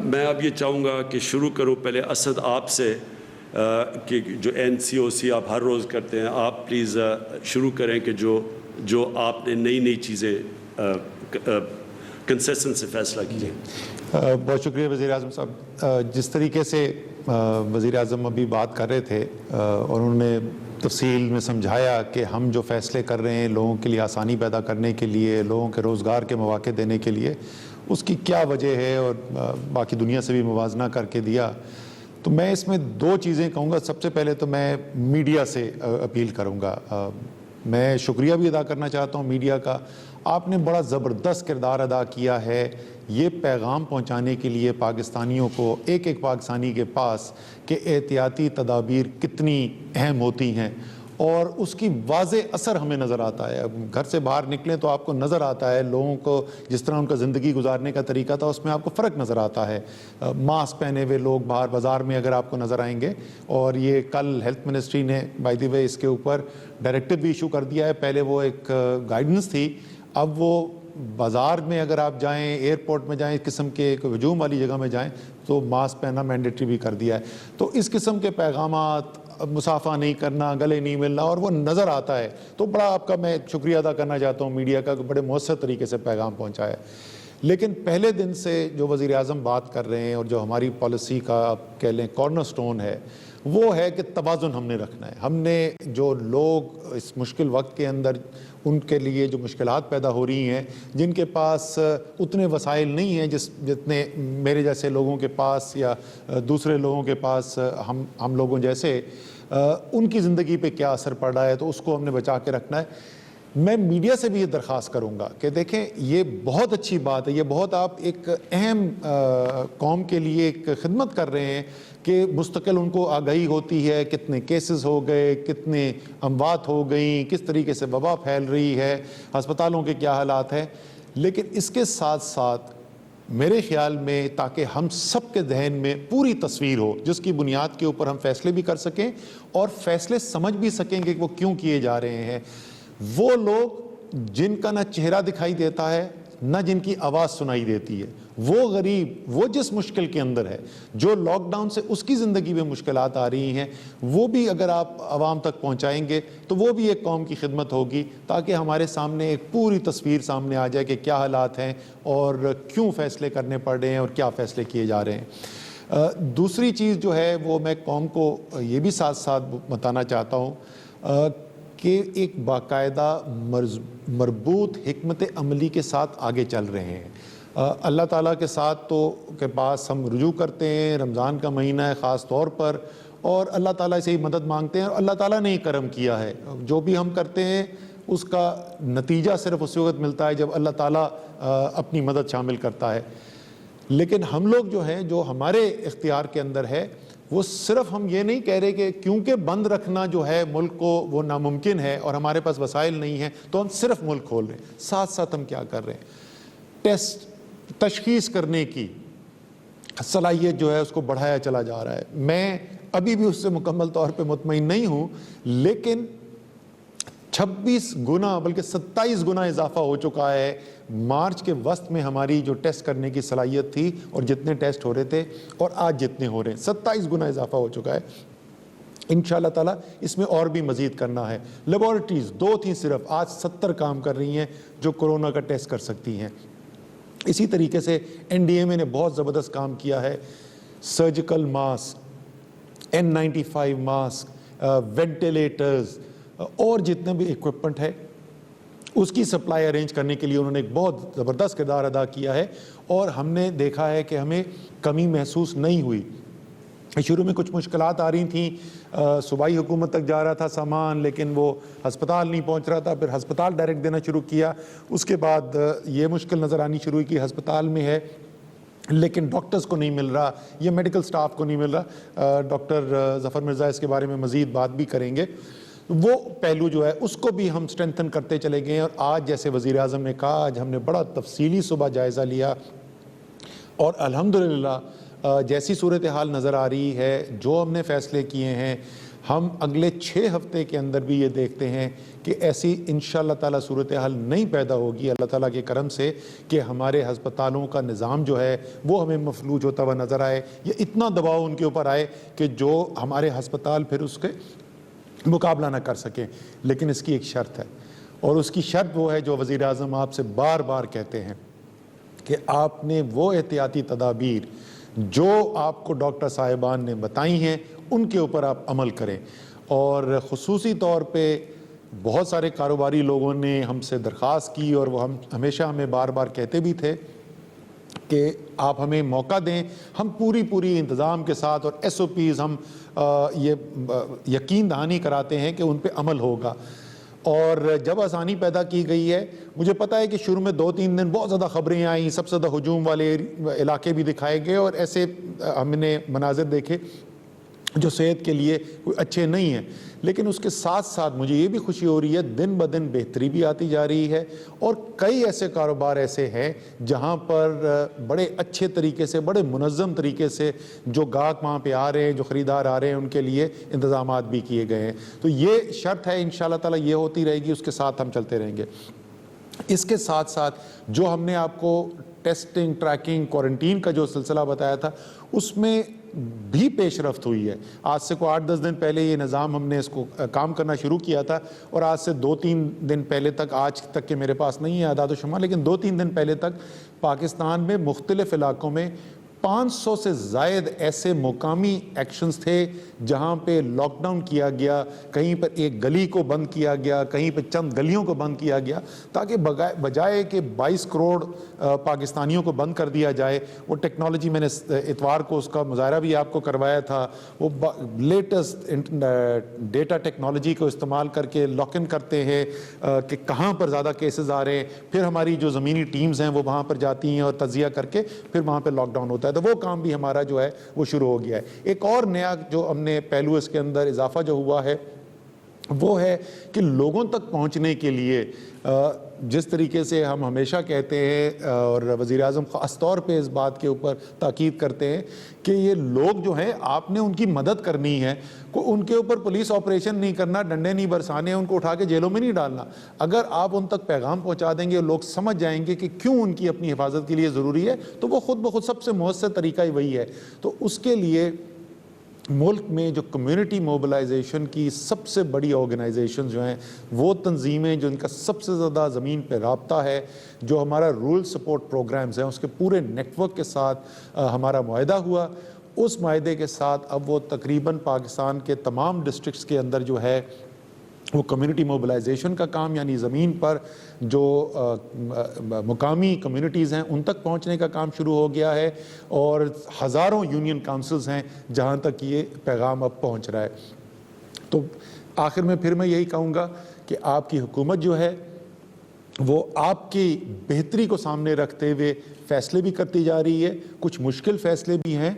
میں اب یہ چاہوں گا کہ شروع کروں پہلے اسد آپ سے، کہ جو NCOC آپ ہر روز کرتے ہیں، آپ پلیز شروع کریں کہ جو آپ نے نئی چیزیں کنسیسن سے فیصلہ کیے. بہت شکریہ وزیر اعظم صاحب. جس طریقے سے وزیر اعظم ابھی بات کر رہے تھے اور انہوں نے تفصیل میں سمجھایا کہ ہم جو فیصلے کر رہے ہیں لوگوں کے لیے آسانی پیدا کرنے کے لیے، لوگوں کے روزگار کے مواقع دینے کے لیے، اس کی کیا وجہ ہے، اور باقی دنیا سے بھی موازنہ کر کے دیا. تو میں اس میں 2 چیزیں کہوں گا. سب سے پہلے تو میں میڈیا سے اپیل کروں گا. میں شکریہ بھی ادا کرنا چاہتا ہوں میڈیا کا. آپ نے بڑا زبردست کردار ادا کیا ہے یہ پیغام پہنچانے کے لیے پاکستانیوں کو، ایک پاکستانی کے پاس، کہ احتیاطی تدابیر کتنی اہم ہوتی ہیں، اور اس کی واضح اثر ہمیں نظر آتا ہے. گھر سے باہر نکلیں تو آپ کو نظر آتا ہے لوگوں کو جس طرح ان کا زندگی گزارنے کا طریقہ تھا، اس میں آپ کو فرق نظر آتا ہے. ماسک پہنے ہوئے لوگ باہر بازار میں اگر آپ کو نظر آئیں گے. اور یہ کل ہیلتھ منسٹری نے بائی دی وے اس کے اوپر ڈائریکٹو بھی ایشو کر دیا ہے. پہلے وہ ایک گائیڈنس تھی، اب وہ بازار میں اگر آپ جائیں، ایئرپورٹ میں جائیں، اس قسم کے ایک ہجوم والی جگہ میں جائیں تو ماسک پہننا مینڈیٹری بھی کر دیا ہے. تو اس قسم کے پیغامات، مسافہ نہیں کرنا، گلے نہیں ملنا، اور وہ نظر آتا ہے. تو بڑا آپ کا میں شکریہ ادا کرنا چاہتا ہوں میڈیا کا کہ بڑے مؤثر طریقے سے پیغام پہنچایا. لیکن پہلے دن سے جو وزیر اعظم بات کر رہے ہیں اور جو ہماری پالیسی کا آپ کہہ لیں کارنر سٹون ہے، وہ ہے کہ توازن ہم نے رکھنا ہے. ہم نے جو لوگ اس مشکل وقت کے اندر، ان کے لیے جو مشکلات پیدا ہو رہی ہیں، جن کے پاس اتنے وسائل نہیں ہیں جتنے میرے جیسے لوگوں کے پاس یا دوسرے لوگوں کے پاس، ہم لوگوں جیسے، ان کی زندگی پہ کیا اثر پڑ رہا ہے، تو اس کو ہم نے بچا کے رکھنا ہے. میں میڈیا سے بھی یہ درخواست کروں گا کہ دیکھیں یہ بہت اچھی بات ہے, یہ بہت آپ ایک اہم قوم کے لیے ایک خدمت کر رہے ہیں کہ مستقل ان کو آگاہی ہوتی ہے کتنے کیسز ہو گئے, کتنے اموات ہو گئیں, کس طریقے سے وبا پھیل رہی ہے, ہسپتالوں کے کیا حالات ہیں. لیکن اس کے ساتھ ساتھ میرے خیال میں تاکہ ہم سب کے ذہن میں پوری تصویر ہو جس کی بنیاد کے اوپر ہم فیصلے بھی کر سکیں اور فیصلے سمجھ بھی سکیں کہ وہ کیوں کیے جا رہے ہیں, وہ لوگ جن کا نہ چہرہ دکھائی دیتا ہے نہ جن کی آواز سنائی دیتی ہے, وہ غریب, وہ جس مشکل کے اندر ہے, جو لاک ڈاؤن سے اس کی زندگی میں مشکلات آ رہی ہیں, وہ بھی اگر آپ عوام تک پہنچائیں گے تو وہ بھی ایک قوم کی خدمت ہوگی تاکہ ہمارے سامنے ایک پوری تصویر سامنے آ جائے کہ کیا حالات ہیں اور کیوں فیصلے کرنے پڑ رہے ہیں اور کیا فیصلے کیے جا رہے ہیں. دوسری چیز جو ہے وہ میں قوم کو یہ بھی ساتھ ساتھ بتانا چاہتا ہوں کہ ایک باقاعدہ مربوط حکمت عملی کے ساتھ آگے چل رہے ہیں. اللہ تعالیٰ کے ساتھ تو کے پاس ہم رجوع کرتے ہیں, رمضان کا مہینہ ہے خاص طور پر, اور اللہ تعالیٰ سے ہی مدد مانگتے ہیں, اور اللہ تعالیٰ نے ہی کرم کیا ہے. جو بھی ہم کرتے ہیں اس کا نتیجہ صرف اسی وقت ملتا ہے جب اللہ تعالیٰ اپنی مدد شامل کرتا ہے. لیکن ہم لوگ جو ہیں, جو ہمارے اختیار کے اندر ہے, وہ صرف ہم یہ نہیں کہہ رہے کہ کیونکہ بند رکھنا جو ہے ملک کو وہ ناممکن ہے اور ہمارے پاس وسائل نہیں ہیں تو ہم صرف ملک کھول رہے ہیں. ساتھ ساتھ ہم کیا کر رہے ہیں, ٹیسٹ تشخیص کرنے کی صلاحیت جو ہے اس کو بڑھایا چلا جا رہا ہے. میں ابھی بھی اس سے مکمل طور پہ مطمئن نہیں ہوں, لیکن 26 گنا بلکہ 27 گنا اضافہ ہو چکا ہے مارچ کے وسط میں ہماری جو ٹیسٹ کرنے کی صلاحیت تھی اور جتنے ٹیسٹ ہو رہے تھے اور آج جتنے ہو رہے ہیں. 27 گنا اضافہ ہو چکا ہے. انشاءاللہ تعالیٰ اس میں اور بھی مزید کرنا ہے. لیبارٹریز 2 تھیں صرف, آج 70 کام کر رہی ہیں جو کورونا کا ٹیسٹ کر سکتی ہیں. اسی طریقے سے NDMA نے بہت زبردست کام کیا ہے. Surgical mask, N95 mask, ventilators اور جتنے بھی ایکوپمنٹ ہے اس کی سپلائی ارینج کرنے کے لیے انہوں نے ایک بہت زبردست کردار ادا کیا ہے, اور ہم نے دیکھا ہے کہ ہمیں کمی محسوس نہیں ہوئی. شروع میں کچھ مشکلات آ رہی تھیں, صوبائی حکومت تک جا رہا تھا سامان لیکن وہ ہسپتال نہیں پہنچ رہا تھا, پھر ہسپتال ڈائریکٹ دینا شروع کیا. اس کے بعد یہ مشکل نظر آنی شروع ہوئی کہ ہسپتال میں ہے لیکن ڈاکٹرز کو نہیں مل رہا یا میڈیکل سٹاف کو نہیں مل رہا. ڈاکٹر ظفر مرزا اس کے بارے میں مزید بات بھی کریں گے. وہ پہلو جو ہے اس کو بھی ہم سٹرینتھن کرتے چلے گئے, اور آج جیسے وزیر اعظم نے کہا, آج ہم نے بڑا تفصیلی صبح جائزہ لیا اور الحمدللہ جیسی صورتحال نظر آ رہی ہے, جو ہم نے فیصلے کیے ہیں, ہم اگلے 6 ہفتے کے اندر بھی یہ دیکھتے ہیں کہ ایسی انشاءاللہ تعالیٰ صورتحال نہیں پیدا ہوگی اللہ تعالیٰ کے کرم سے کہ ہمارے ہسپتالوں کا نظام جو ہے وہ ہمیں مفلوج ہوتا ہوا نظر آئے, یا اتنا دباؤ ان کے اوپر آئے کہ جو ہمارے ہسپتال پھر اس کے مقابلہ نہ کر سکیں. لیکن اس کی ایک شرط ہے, اور اس کی شرط وہ ہے جو وزیر اعظم آپ سے بار بار کہتے ہیں کہ آپ نے وہ احتیاطی تدابیر جو آپ کو ڈاکٹر صاحبان نے بتائی ہیں ان کے اوپر آپ عمل کریں. اور خصوصی طور پہ بہت سارے کاروباری لوگوں نے ہم سے درخواست کی, اور وہ ہمیشہ ہمیں بار بار کہتے بھی تھے کہ آپ ہمیں موقع دیں, ہم پوری انتظام کے ساتھ اور SOPs ہم یہ یقین دہانی کراتے ہیں کہ ان پہ عمل ہوگا. اور جب آسانی پیدا کی گئی ہے, مجھے پتہ ہے کہ شروع میں 2-3 دن بہت زیادہ خبریں آئیں, سب سے زیادہ ہجوم والے علاقے بھی دکھائے گئے, اور ایسے ہم نے مناظر دیکھے جو صحت کے لیے اچھے نہیں ہیں. لیکن اس کے ساتھ ساتھ مجھے یہ بھی خوشی ہو رہی ہے دن بدن بہتری بھی آتی جا رہی ہے, اور کئی ایسے کاروبار ایسے ہیں جہاں پر بڑے اچھے طریقے سے, بڑے منظم طریقے سے جو گاہک وہاں پہ آ رہے ہیں, جو خریدار آ رہے ہیں, ان کے لیے انتظامات بھی کیے گئے ہیں. تو یہ شرط ہے انشاءاللہ تعالیٰ یہ ہوتی رہے گی, اس کے ساتھ ہم چلتے رہیں گے. اس کے ساتھ ساتھ جو ہم نے آپ کو ٹیسٹنگ, ٹریکنگ, کوارنٹین کا جو سلسلہ بتایا تھا اس میں بھی پیش رفت ہوئی ہے. آج سے کوئی 8-10 دن پہلے یہ نظام ہم نے اس کو کام کرنا شروع کیا تھا, اور آج سے 2-3 دن پہلے تک, آج تک کہ میرے پاس نہیں ہے اعداد و شمار, لیکن 2-3 دن پہلے تک پاکستان میں مختلف علاقوں میں 500 سے زائد ایسے مقامی ایکشنز تھے جہاں پہ لاک ڈاؤن کیا گیا، کہیں پر ایک گلی کو بند کیا گیا، کہیں پہ چند گلیوں کو بند کیا گیا، تاکہ بجائے کہ 22 کروڑ پاکستانیوں کو بند کر دیا جائے، وہ ٹیکنالوجی میں نے اتوار کو اس کا مظاہرہ بھی آپ کو کروایا تھا، وہ لیٹسٹ ڈیٹا ٹیکنالوجی کو استعمال کر کے لاک ان کرتے ہیں کہ کہاں پر زیادہ کیسز آ رہے ہیں، پھر ہماری جو زمینی ٹیمز ہیں وہ وہاں پر جاتی ہیں اور تجزیہ کر کے پھر وہاں پہ لاک ڈاؤن ہوتا ہے۔ تو وہ کام بھی ہمارا جو ہے وہ شروع ہو گیا ہے۔ ایک اور نیا جو ہم نے پہلو اس کے اندر اضافہ جو ہوا ہے وہ ہے کہ لوگوں تک پہنچنے کے لیے جس طریقے سے ہم ہمیشہ کہتے ہیں اور وزیر اعظم خاص طور پہ اس بات کے اوپر تاکید کرتے ہیں کہ یہ لوگ جو ہیں آپ نے ان کی مدد کرنی ہے، ان کے اوپر پولیس آپریشن نہیں کرنا، ڈنڈے نہیں برسانے، ان کو اٹھا کے جیلوں میں نہیں ڈالنا۔ اگر آپ ان تک پیغام پہنچا دیں گے اور لوگ سمجھ جائیں گے کہ کیوں ان کی اپنی حفاظت کے لیے ضروری ہے، تو وہ خود بخود سب سے مؤثر طریقہ ہی وہی ہے۔ تو اس کے لیے ملک میں جو کمیونٹی موبلائزیشن کی سب سے بڑی آرگنائزیشن جو ہیں، وہ تنظیمیں جو ان کا سب سے زیادہ زمین پہ رابطہ ہے، جو ہمارا رورل سپورٹ پروگرامز ہیں، اس کے پورے نیٹ ورک کے ساتھ ہمارا معاہدہ ہوا۔ اس معاہدے کے ساتھ اب وہ تقریباً پاکستان کے تمام ڈسٹرکٹس کے اندر جو ہے وہ کمیونٹی موبلائزیشن کا کام، یعنی زمین پر جو مقامی کمیونٹیز ہیں ان تک پہنچنے کا کام شروع ہو گیا ہے، اور ہزاروں یونین کونسلز ہیں جہاں تک یہ پیغام اب پہنچ رہا ہے۔ تو آخر میں پھر میں یہی کہوں گا کہ آپ کی حکومت جو ہے وہ آپ کی بہتری کو سامنے رکھتے ہوئے فیصلے بھی کرتی جا رہی ہے۔ کچھ مشکل فیصلے بھی ہیں،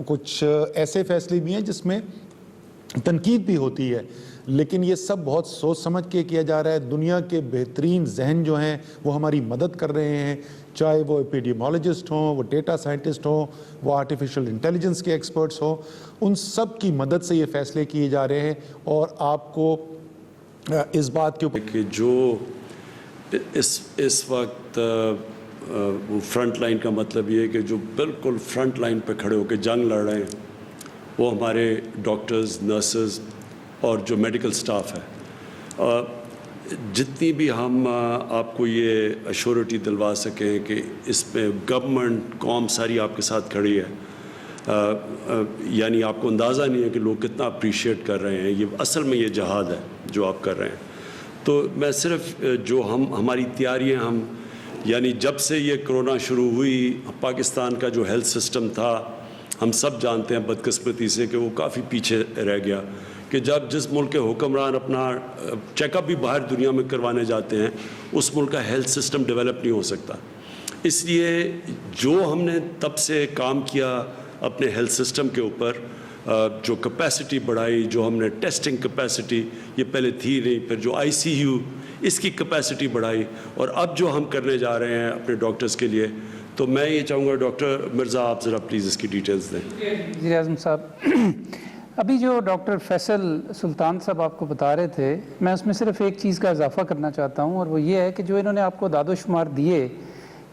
کچھ ایسے فیصلے بھی ہیں جس میں تنقید بھی ہوتی ہے، لیکن یہ سب بہت سوچ سمجھ کے کیا جا رہا ہے۔ دنیا کے بہترین ذہن جو ہیں وہ ہماری مدد کر رہے ہیں، چاہے وہ ایپیڈیمولوجسٹ ہوں، وہ ڈیٹا سائنٹسٹ ہوں، وہ آرٹیفیشل انٹیلیجنس کے ایکسپرٹس ہوں، ان سب کی مدد سے یہ فیصلے کیے جا رہے ہیں۔ اور آپ کو اس بات کے اوپر کہ جو اس وقت وہ فرنٹ لائن کا مطلب یہ ہے کہ جو بالکل فرنٹ لائن پہ کھڑے ہو کے جنگ لڑ رہے ہیں، وہ ہمارے ڈاکٹرز، نرسز اور جو میڈیکل سٹاف ہے۔ جتنی بھی ہم آپ کو یہ ایشورٹی دلوا سکیں کہ اس میں گورنمنٹ قوم ساری آپ کے ساتھ کھڑی ہے، یعنی آپ کو اندازہ نہیں ہے کہ لوگ کتنا اپریشیٹ کر رہے ہیں۔ یہ اصل میں یہ جہاد ہے جو آپ کر رہے ہیں۔ تو میں صرف جو ہماری تیاریاں یعنی جب سے یہ کرونا شروع ہوئی، پاکستان کا جو ہیلتھ سسٹم تھا، ہم سب جانتے ہیں بدقسمتی سے کہ وہ کافی پیچھے رہ گیا، کہ جب جس ملک کے حکمران اپنا چیک اپ بھی باہر دنیا میں کروانے جاتے ہیں، اس ملک کا ہیلتھ سسٹم ڈیولپ نہیں ہو سکتا۔ اس لیے جو ہم نے تب سے کام کیا اپنے ہیلتھ سسٹم کے اوپر، جو کیپیسٹی بڑھائی، جو ہم نے ٹیسٹنگ کیپیسٹی، یہ پہلے تھی نہیں، پھر جو ICU اس کی کیپیسٹی بڑھائی، اور اب جو ہم کرنے جا رہے ہیں اپنے ڈاکٹرز کے لیے، تو میں یہ چاہوں گا ڈاکٹر مرزا آپ ذرا پلیز اس کی ڈیٹیلز دیں۔ وزیر اعظم صاحب، ابھی جو ڈاکٹر فیصل سلطان صاحب آپ کو بتا رہے تھے، میں اس میں صرف ایک چیز کا اضافہ کرنا چاہتا ہوں، اور وہ یہ ہے کہ جو انہوں نے آپ کو داد و شمار دیے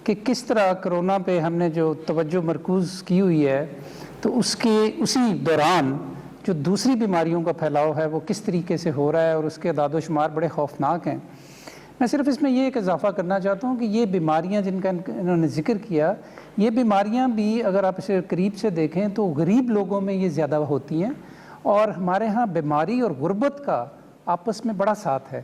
کہ کس طرح کرونا پہ ہم نے جو توجہ مرکوز کی ہوئی ہے، تو اسی دوران جو دوسری بیماریوں کا پھیلاؤ ہے وہ کس طریقے سے ہو رہا ہے، اور اس کے داد و شمار بڑے خوفناک ہیں۔ میں صرف اس میں یہ ایک اضافہ کرنا چاہتا ہوں کہ یہ بیماریاں جن کا انہوں نے ذکر کیا، یہ بیماریاں بھی اگر آپ اسے قریب سے دیکھیں تو غریب لوگوں میں یہ زیادہ ہوتی ہیں، اور ہمارے ہاں بیماری اور غربت کا آپس میں بڑا ساتھ ہے۔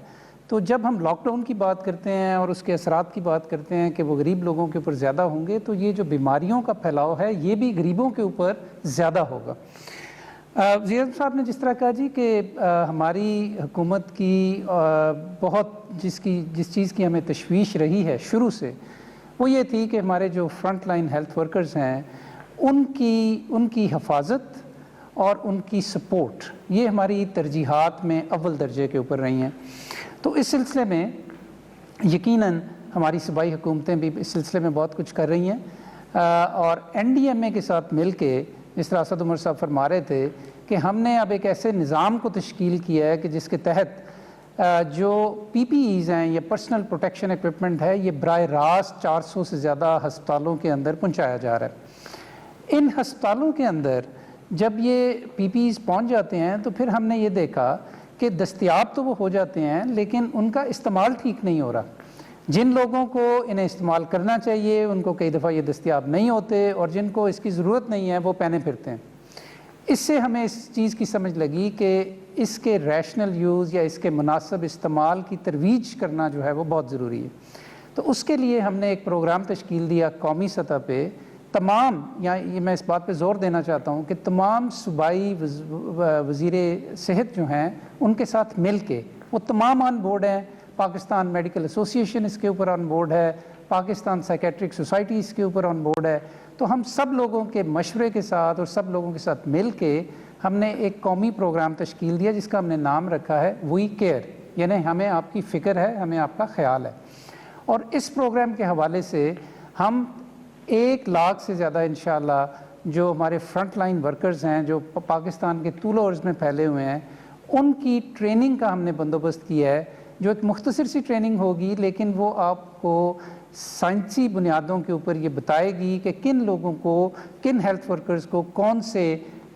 تو جب ہم لاک ڈاؤن کی بات کرتے ہیں اور اس کے اثرات کی بات کرتے ہیں کہ وہ غریب لوگوں کے اوپر زیادہ ہوں گے، تو یہ جو بیماریوں کا پھیلاؤ ہے یہ بھی غریبوں کے اوپر زیادہ ہوگا۔ وزیر اعظم صاحب نے جس طرح کہا جی کہ ہماری حکومت کی بہت جس چیز کی ہمیں تشویش رہی ہے شروع سے، وہ یہ تھی کہ ہمارے جو فرنٹ لائن ہیلتھ ورکرز ہیں ان کی حفاظت اور ان کی سپورٹ، یہ ہماری ترجیحات میں اول درجے کے اوپر رہی ہیں۔ تو اس سلسلے میں یقیناً ہماری صوبائی حکومتیں بھی اس سلسلے میں بہت کچھ کر رہی ہیں، اور NDMA کے ساتھ مل کے جس طرح اسد عمر صاحب فرما رہے تھے کہ ہم نے اب ایک ایسے نظام کو تشکیل کیا ہے کہ جس کے تحت جو PPEs ہیں یا پرسنل پروٹیکشن ایکوپمنٹ ہے، یہ براہ راست 400 سے زیادہ ہسپتالوں کے اندر پہنچایا جا رہا ہے۔ ان ہسپتالوں کے اندر جب یہ PPEs پہنچ جاتے ہیں تو پھر ہم نے یہ دیکھا کہ دستیاب تو وہ ہو جاتے ہیں لیکن ان کا استعمال ٹھیک نہیں ہو رہا۔ جن لوگوں کو انہیں استعمال کرنا چاہیے ان کو کئی دفعہ یہ دستیاب نہیں ہوتے، اور جن کو اس کی ضرورت نہیں ہے وہ پہنے پھرتے ہیں۔ اس سے ہمیں اس چیز کی سمجھ لگی کہ اس کے ریشنل یوز یا اس کے مناسب استعمال کی ترویج کرنا جو ہے وہ بہت ضروری ہے۔ تو اس کے لیے ہم نے ایک پروگرام تشکیل دیا قومی سطح پہ، تمام، یا یہ میں اس بات پہ زور دینا چاہتا ہوں کہ تمام صوبائی وزیر صحت جو ہیں ان کے ساتھ مل کے وہ تمام آن بورڈ ہیں۔ پاکستان میڈیکل ایسوسی ایشن اس کے اوپر آن بورڈ ہے، پاکستان سائیکیٹرک سوسائٹی اس کے اوپر آن بورڈ ہے۔ تو ہم سب لوگوں کے مشورے کے ساتھ اور سب لوگوں کے ساتھ مل کے ہم نے ایک قومی پروگرام تشکیل دیا جس کا ہم نے نام رکھا ہے وی کیئر، یعنی ہمیں آپ کی فکر ہے، ہمیں آپ کا خیال ہے۔ اور اس پروگرام کے حوالے سے ہم 1 لاکھ سے زیادہ انشاءاللہ جو ہمارے فرنٹ لائن ورکرز ہیں جو پاکستان کے طول و عرض میں پھیلے ہوئے ہیں، ان کی ٹریننگ کا ہم نے بندوبست کیا ہے، جو ایک مختصر سی ٹریننگ ہوگی لیکن وہ آپ کو سائنسی بنیادوں کے اوپر یہ بتائے گی کہ کن لوگوں کو، کن ہیلتھ ورکرز کو کون سے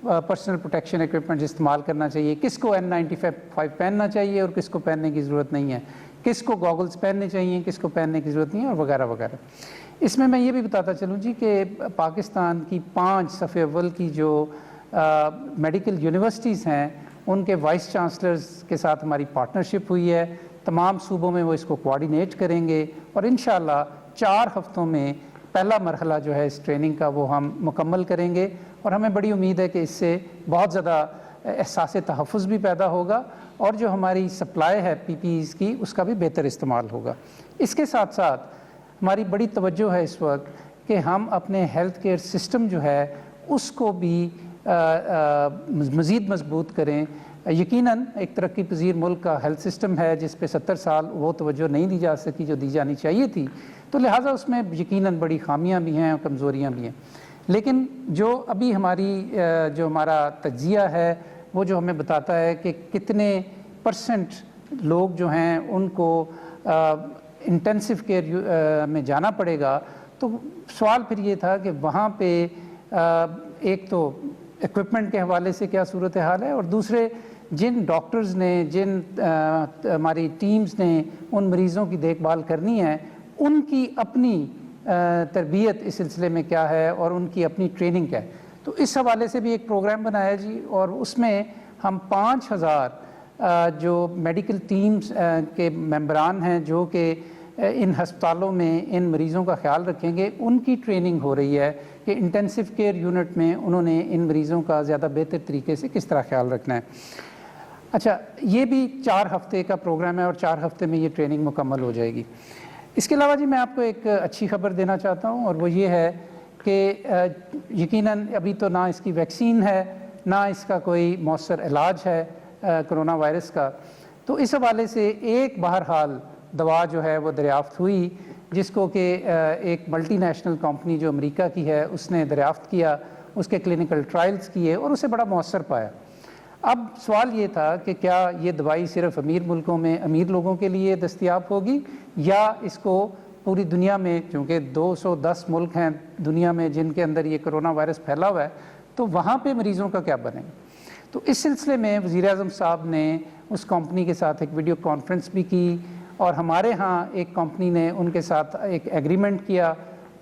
پرسنل پروٹیکشن ایکوپمنٹ استعمال کرنا چاہیے، کس کو N95 پہننا چاہیے اور کس کو پہننے کی ضرورت نہیں ہے، کس کو گاگلز پہننے چاہیے، کس کو پہننے کی ضرورت نہیں ہے، اور وغیرہ وغیرہ۔ اس میں یہ بھی بتاتا چلوں جی کہ پاکستان کی 5 صف اول کی جو میڈیکل یونیورسٹیز ہیں ان کے وائس چانسلرز کے ساتھ ہماری پارٹنرشپ ہوئی ہے۔ تمام صوبوں میں وہ اس کو کوآرڈینیٹ کریں گے، اور انشاءاللہ 4 ہفتوں میں پہلا مرحلہ جو ہے اس ٹریننگ کا وہ ہم مکمل کریں گے، اور ہمیں بڑی امید ہے کہ اس سے بہت زیادہ احساس تحفظ بھی پیدا ہوگا، اور جو ہماری سپلائی ہے PPEs کی اس کا بھی بہتر استعمال ہوگا۔ اس کے ساتھ ساتھ ہماری بڑی توجہ ہے اس وقت کہ ہم اپنے ہیلتھ کیئر سسٹم جو ہے اس کو بھی مزید مضبوط کریں۔ یقیناً ایک ترقی پذیر ملک کا ہیلتھ سسٹم ہے جس پہ 70 سال وہ توجہ نہیں دی جا سکی جو دی جانی چاہیے تھی، تو لہٰذا اس میں یقیناً بڑی خامیاں بھی ہیں اور کمزوریاں بھی ہیں۔ لیکن جو ابھی جو ہمارا تجزیہ ہے وہ جو ہمیں بتاتا ہے کہ کتنے % لوگ جو ہیں ان کو انٹینسو کیئر میں جانا پڑے گا، تو سوال پھر یہ تھا کہ وہاں پہ ایک تو ایکوپمنٹ کے حوالے سے کیا صورتحال ہے، اور دوسرے جن ڈاکٹرز نے، جن ہماری ٹیمز نے ان مریضوں کی دیکھ بھال کرنی ہے ان کی اپنی تربیت اس سلسلے میں کیا ہے اور ان کی اپنی ٹریننگ کیا ہے۔ تو اس حوالے سے بھی ایک پروگرام بنایا جی، اور اس میں ہم 5000 جو میڈیکل ٹیمز کے ممبران ہیں جو کہ ان ہسپتالوں میں ان مریضوں کا خیال رکھیں گے، ان کی ٹریننگ ہو رہی ہے کہ انٹینسو کیئر یونٹ میں انہوں نے ان مریضوں کا زیادہ بہتر طریقے سے کس طرح خیال رکھنا ہے۔ اچھا، یہ بھی 4 ہفتے کا پروگرام ہے اور 4 ہفتے میں یہ ٹریننگ مکمل ہو جائے گی۔ اس کے علاوہ جی میں آپ کو ایک اچھی خبر دینا چاہتا ہوں، اور وہ یہ ہے کہ یقیناً ابھی تو نہ اس کی ویکسین ہے نہ اس کا کوئی مؤثر علاج ہے کرونا وائرس کا، تو اس حوالے سے ایک بہرحال دوا جو ہے وہ دریافت ہوئی جس کو کہ ایک ملٹی نیشنل کمپنی جو امریکہ کی ہے اس نے دریافت کیا، اس کے کلینکل ٹرائلز کیے اور اسے بڑا مؤثر پایا۔ اب سوال یہ تھا کہ کیا یہ دوائی صرف امیر ملکوں میں امیر لوگوں کے لیے دستیاب ہوگی، یا اس کو پوری دنیا میں، چونکہ 210 ملک ہیں دنیا میں جن کے اندر یہ کرونا وائرس پھیلا ہوا ہے، تو وہاں پہ مریضوں کا کیا بنے گا۔ تو اس سلسلے میں وزیر اعظم صاحب نے اس کمپنی کے ساتھ ایک ویڈیو کانفرنس بھی کی، اور ہمارے ہاں ایک کمپنی نے ان کے ساتھ ایک ایگریمنٹ کیا،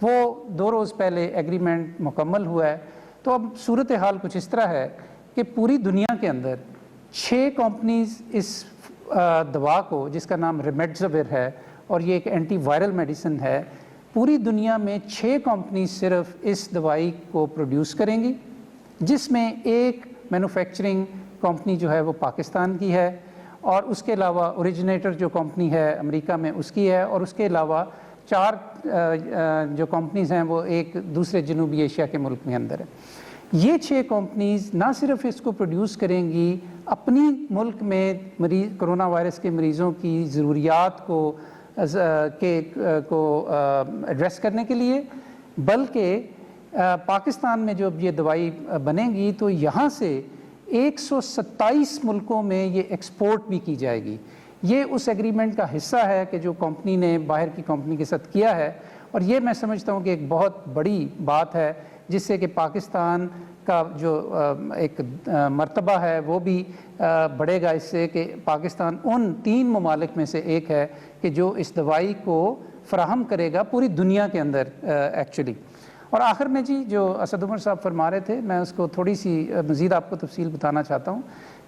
وہ 2 روز پہلے ایگریمنٹ مکمل ہوا ہے۔ تو اب صورتحال کچھ اس طرح ہے کہ پوری دنیا کے اندر 6 کمپنیز اس دوا کو، جس کا نام ریمڈیسویر ہے اور یہ ایک اینٹی وائرل میڈیسن ہے، پوری دنیا میں 6 کمپنیز صرف اس دوائی کو پروڈیوس کریں گی، جس میں ایک مینوفیکچرنگ کمپنی جو ہے وہ پاکستان کی ہے، اور اس کے علاوہ اوریجنیٹر جو کمپنی ہے امریکہ میں اس کی ہے، اور اس کے علاوہ 4 جو کمپنیز ہیں وہ ایک دوسرے جنوبی ایشیا کے ملک میں اندر ہے۔ یہ 6 کمپنیز نہ صرف اس کو پروڈیوس کریں گی اپنی ملک میں کرونا وائرس کے مریضوں کی ضروریات کو ایڈریس کرنے کے لیے، بلکہ پاکستان میں جو یہ دوائی بنے گی تو یہاں سے 127 ملکوں میں یہ ایکسپورٹ بھی کی جائے گی۔ یہ اس ایگریمنٹ کا حصہ ہے کہ جو کمپنی نے باہر کی کمپنی کے ساتھ کیا ہے، اور یہ میں سمجھتا ہوں کہ ایک بہت بڑی بات ہے جس سے کہ پاکستان کا جو ایک مرتبہ ہے وہ بھی بڑھے گا اس سے کہ پاکستان ان 3 ممالک میں سے ایک ہے کہ جو اس دوائی کو فراہم کرے گا پوری دنیا کے اندر ایکچولی. اور آخر میں جی جو اسد عمر صاحب فرما رہے تھے، میں اس کو تھوڑی سی مزید آپ کو تفصیل بتانا چاہتا ہوں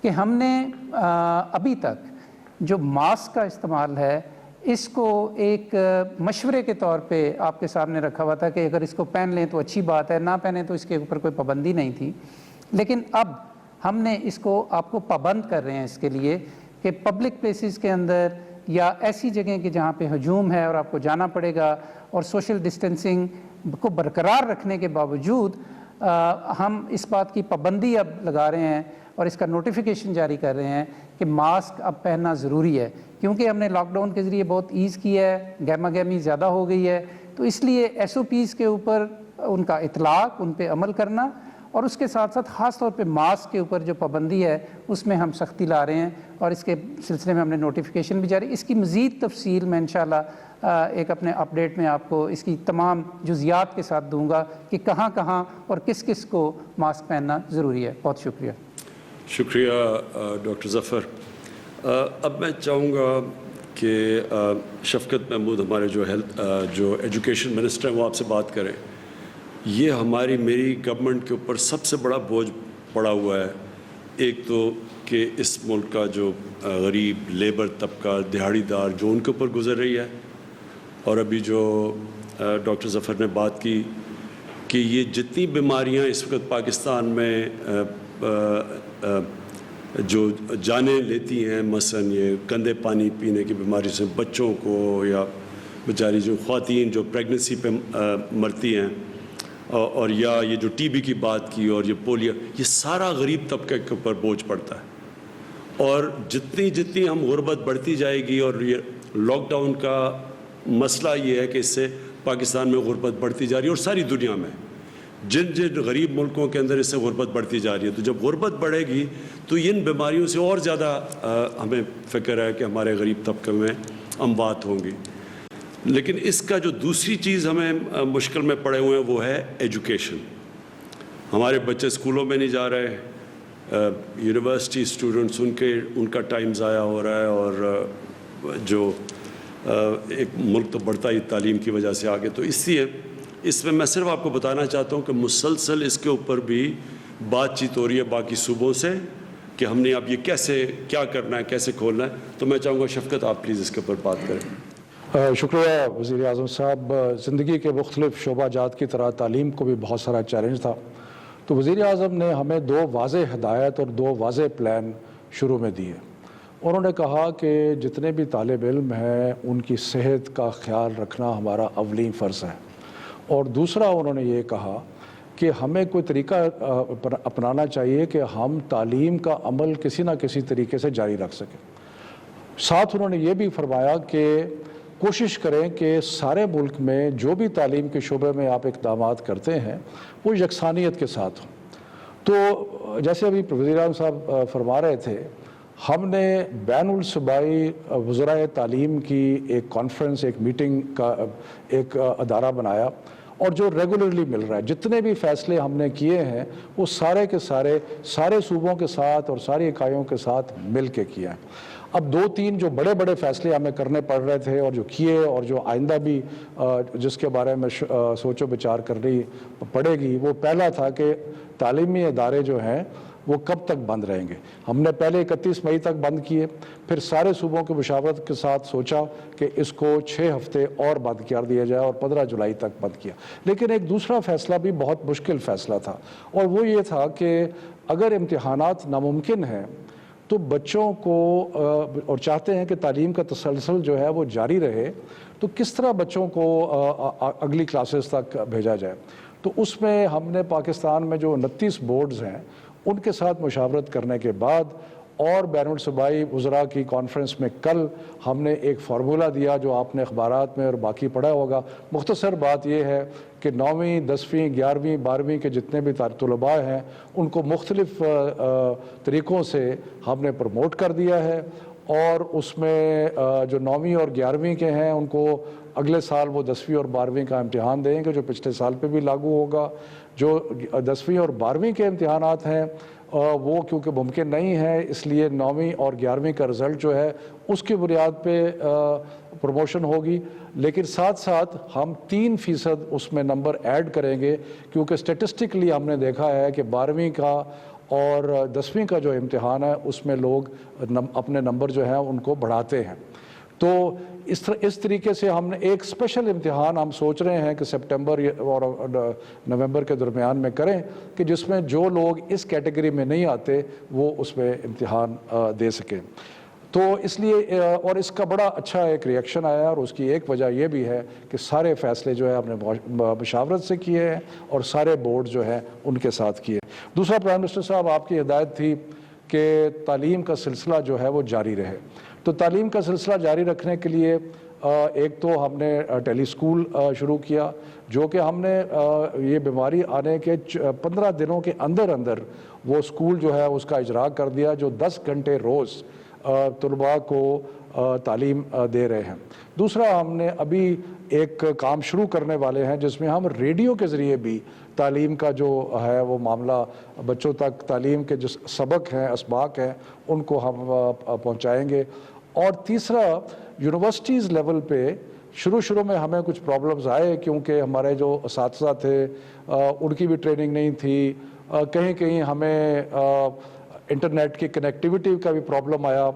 کہ ہم نے ابھی تک جو ماسک کا استعمال ہے اس کو ایک مشورے کے طور پہ آپ کے سامنے رکھا ہوا تھا کہ اگر اس کو پہن لیں تو اچھی بات ہے، نہ پہنیں تو اس کے اوپر کوئی پابندی نہیں تھی. لیکن اب ہم نے اس کو آپ کو پابند کر رہے ہیں اس کے لیے کہ پبلک پلیسز کے اندر یا ایسی جگہیں کہ جہاں پہ ہجوم ہے اور آپ کو جانا پڑے گا، اور سوشل ڈسٹینسنگ کو برقرار رکھنے کے باوجود ہم اس بات کی پابندی اب لگا رہے ہیں اور اس کا نوٹیفیکیشن جاری کر رہے ہیں کہ ماسک اب پہننا ضروری ہے، کیونکہ ہم نے لاک ڈاؤن کے ذریعے بہت ایز کیا ہے، گہما گہمی زیادہ ہو گئی ہے. تو اس لیے ایس او پیز کے اوپر ان کا اطلاق، ان پہ عمل کرنا، اور اس کے ساتھ ساتھ خاص طور پہ ماسک کے اوپر جو پابندی ہے اس میں ہم سختی لا رہے ہیں، اور اس کے سلسلے میں ہم نے نوٹیفیکیشن بھی جاری. اس کی مزید تفصیل میں انشاءاللہ ایک اپنے اپ ڈیٹ میں آپ کو اس کی تمام جزیات کے ساتھ دوں گا کہ کہاں کہاں اور کس کس کو ماسک پہننا ضروری ہے. بہت شکریہ. شکریہ ڈاکٹر ظفر. اب میں چاہوں گا کہ شفقت محمود ہمارے جو ایجوکیشن منسٹر ہیں وہ آپ سے بات کریں. یہ میری گورنمنٹ کے اوپر سب سے بڑا بوجھ پڑا ہوا ہے. ایک تو کہ اس ملک کا جو غریب لیبر طبقہ، دہاڑی دار جو ان کے اوپر گزر رہی ہے، اور ابھی جو ڈاکٹر ظفر نے بات کی کہ یہ جتنی بیماریاں اس وقت پاکستان میں جو جانیں لیتی ہیں، مثلاً یہ گندے پانی پینے کی بیماری سے بچوں کو، یا بیچاری جو خواتین جو پریگننسی پہ مرتی ہیں، اور یا یہ جو ٹی بی کی بات کی، اور یہ پولیو، یہ سارا غریب طبقے کے اوپر بوجھ پڑتا ہے. اور جتنی ہم غربت بڑھتی جائے گی، اور یہ لاک ڈاؤن کا مسئلہ یہ ہے کہ اس سے پاکستان میں غربت بڑھتی جا رہی ہے، اور ساری دنیا میں جن غریب ملکوں کے اندر اس سے غربت بڑھتی جا رہی ہے. تو جب غربت بڑھے گی تو ان بیماریوں سے اور زیادہ ہمیں فکر ہے کہ ہمارے غریب طبقے میں اموات ہوں گی. لیکن اس کا جو دوسری چیز ہمیں مشکل میں پڑے ہوئے ہیں وہ ہے ایجوکیشن. ہمارے بچے اسکولوں میں نہیں جا رہے، یونیورسٹی اسٹوڈنٹس ان کا ٹائم ضائع ہو رہا ہے، اور جو ایک ملک تو بڑھتا ہی تعلیم کی وجہ سے آگے. تو اس میں صرف آپ کو بتانا چاہتا ہوں کہ مسلسل اس کے اوپر بھی بات چیت ہو رہی ہے باقی صوبوں سے کہ ہم نے اب یہ کیا کرنا ہے، کیسے کھولنا ہے. تو میں چاہوں گا شفقت آپ پلیز اس کے اوپر بات کریں. شکریہ وزیر اعظم صاحب. زندگی کے مختلف شعبہ جات کی طرح تعلیم کو بھی بہت سارا چیلنج تھا، تو وزیر اعظم نے ہمیں 2 واضح ہدایت اور 2 واضح پلان شروع میں دیے. انہوں نے کہا کہ جتنے بھی طالب علم ہیں ان کی صحت کا خیال رکھنا ہمارا اولین فرض ہے، اور دوسرا انہوں نے یہ کہا کہ ہمیں کوئی طریقہ اپنانا چاہیے کہ ہم تعلیم کا عمل کسی نہ کسی طریقے سے جاری رکھ سکیں. ساتھ انہوں نے یہ بھی فرمایا کہ کوشش کریں کہ سارے ملک میں جو بھی تعلیم کے شعبے میں آپ اقدامات کرتے ہیں وہ یکسانیت کے ساتھ ہوں. تو جیسے ابھی وزیر اعظم صاحب فرما رہے تھے، ہم نے بین الصوبائی وزرائے تعلیم کی ایک کانفرنس، ایک میٹنگ کا ایک ادارہ بنایا، اور جو ریگولرلی مل رہا ہے. جتنے بھی فیصلے ہم نے کیے ہیں وہ سارے کے سارے صوبوں کے ساتھ اور ساری اکائیوں کے ساتھ مل کے کیا ہے. اب 2-3 جو بڑے فیصلے ہمیں کرنے پڑ رہے تھے اور جو کیے، اور جو آئندہ بھی جس کے بارے میں سوچ و بچار کرنی پڑے گی، وہ پہلا تھا کہ تعلیمی ادارے جو ہیں وہ کب تک بند رہیں گے. ہم نے پہلے 31 مئی تک بند کیے، پھر سارے صوبوں کی مشاورت کے ساتھ سوچا کہ اس کو 6 ہفتے اور بند کر دیا جائے، اور 15 جولائی تک بند کیا. لیکن ایک دوسرا فیصلہ بھی بہت مشکل فیصلہ تھا، اور وہ یہ تھا کہ اگر امتحانات ناممکن ہیں تو بچوں کو اور چاہتے ہیں کہ تعلیم کا تسلسل جو ہے وہ جاری رہے، تو کس طرح بچوں کو اگلی کلاسز تک بھیجا جائے. تو اس میں ہم نے پاکستان میں جو 29 بورڈز ہیں ان کے ساتھ مشاورت کرنے کے بعد، اور بین الصوبائی وزراء کی کانفرنس میں کل ہم نے ایک فارمولہ دیا جو آپ نے اخبارات میں اور باقی پڑھا ہوگا. مختصر بات یہ ہے کہ 9ویں 10ویں 11ویں 12ویں کے جتنے بھی طلباء ہیں ان کو مختلف طریقوں سے ہم نے پروموٹ کر دیا ہے، اور اس میں جو 9ویں اور 11ویں کے ہیں ان کو اگلے سال وہ 10ویں اور 12ویں کا امتحان دیں گے، جو پچھلے سال پہ بھی لاگو ہوگا۔ جو 10ویں اور 12ویں کے امتحانات ہیں وہ کیونکہ ممکن نہیں ہے، اس لیے 9ویں اور 11ویں کا رزلٹ جو ہے اس کی بنیاد پہ پروموشن ہوگی، لیکن ساتھ ساتھ ہم 3% اس میں نمبر ایڈ کریں گے، کیونکہ اسٹیٹسٹکلی ہم نے دیکھا ہے کہ 12ویں کا اور 10ویں کا جو امتحان ہے اس میں لوگ اپنے نمبر جو ہیں ان کو بڑھاتے ہیں۔ تو اس طریقے سے ہم نے ایک اسپیشل امتحان ہم سوچ رہے ہیں کہ سپٹمبر اور نومبر کے درمیان میں کریں، کہ جس میں جو لوگ اس کیٹیگری میں نہیں آتے وہ اس میں امتحان دے سکیں۔ تو اس لیے اور اس کا بڑا اچھا ایک ریئیکشن آیا، اور اس کی ایک وجہ یہ بھی ہے کہ سارے فیصلے جو ہے ہم نے مشاورت سے کیے ہیں اور سارے بورڈ جو ہیں ان کے ساتھ کیے۔ دوسرا، پرائم منسٹر صاحب آپ کی ہدایت تھی کہ تعلیم کا سلسلہ جو ہے وہ جاری رہے، تو تعلیم کا سلسلہ جاری رکھنے کے لیے ایک تو ہم نے ٹیلی اسکول شروع کیا، جو کہ ہم نے یہ بیماری آنے کے 15 دنوں کے اندر وہ اسکول جو ہے اس کا اجرا کر دیا، جو 10 گھنٹے روز طلباء کو تعلیم دے رہے ہیں۔ دوسرا، ہم نے ابھی ایک کام شروع کرنے والے ہیں جس میں ہم ریڈیو کے ذریعے بھی تعلیم کا جو ہے وہ معاملہ بچوں تک، تعلیم کے جو سبق ہیں، اسباق ہیں، ان کو ہم پہنچائیں گے۔ اور تیسرا، یونیورسٹیز لیول پہ شروع میں ہمیں کچھ پرابلمز آئے، کیونکہ ہمارے جو اساتذہ تھے ان کی بھی ٹریننگ نہیں تھی، کہیں ہمیں انٹرنیٹ کی کنیکٹیوٹی کا بھی پرابلم آیا،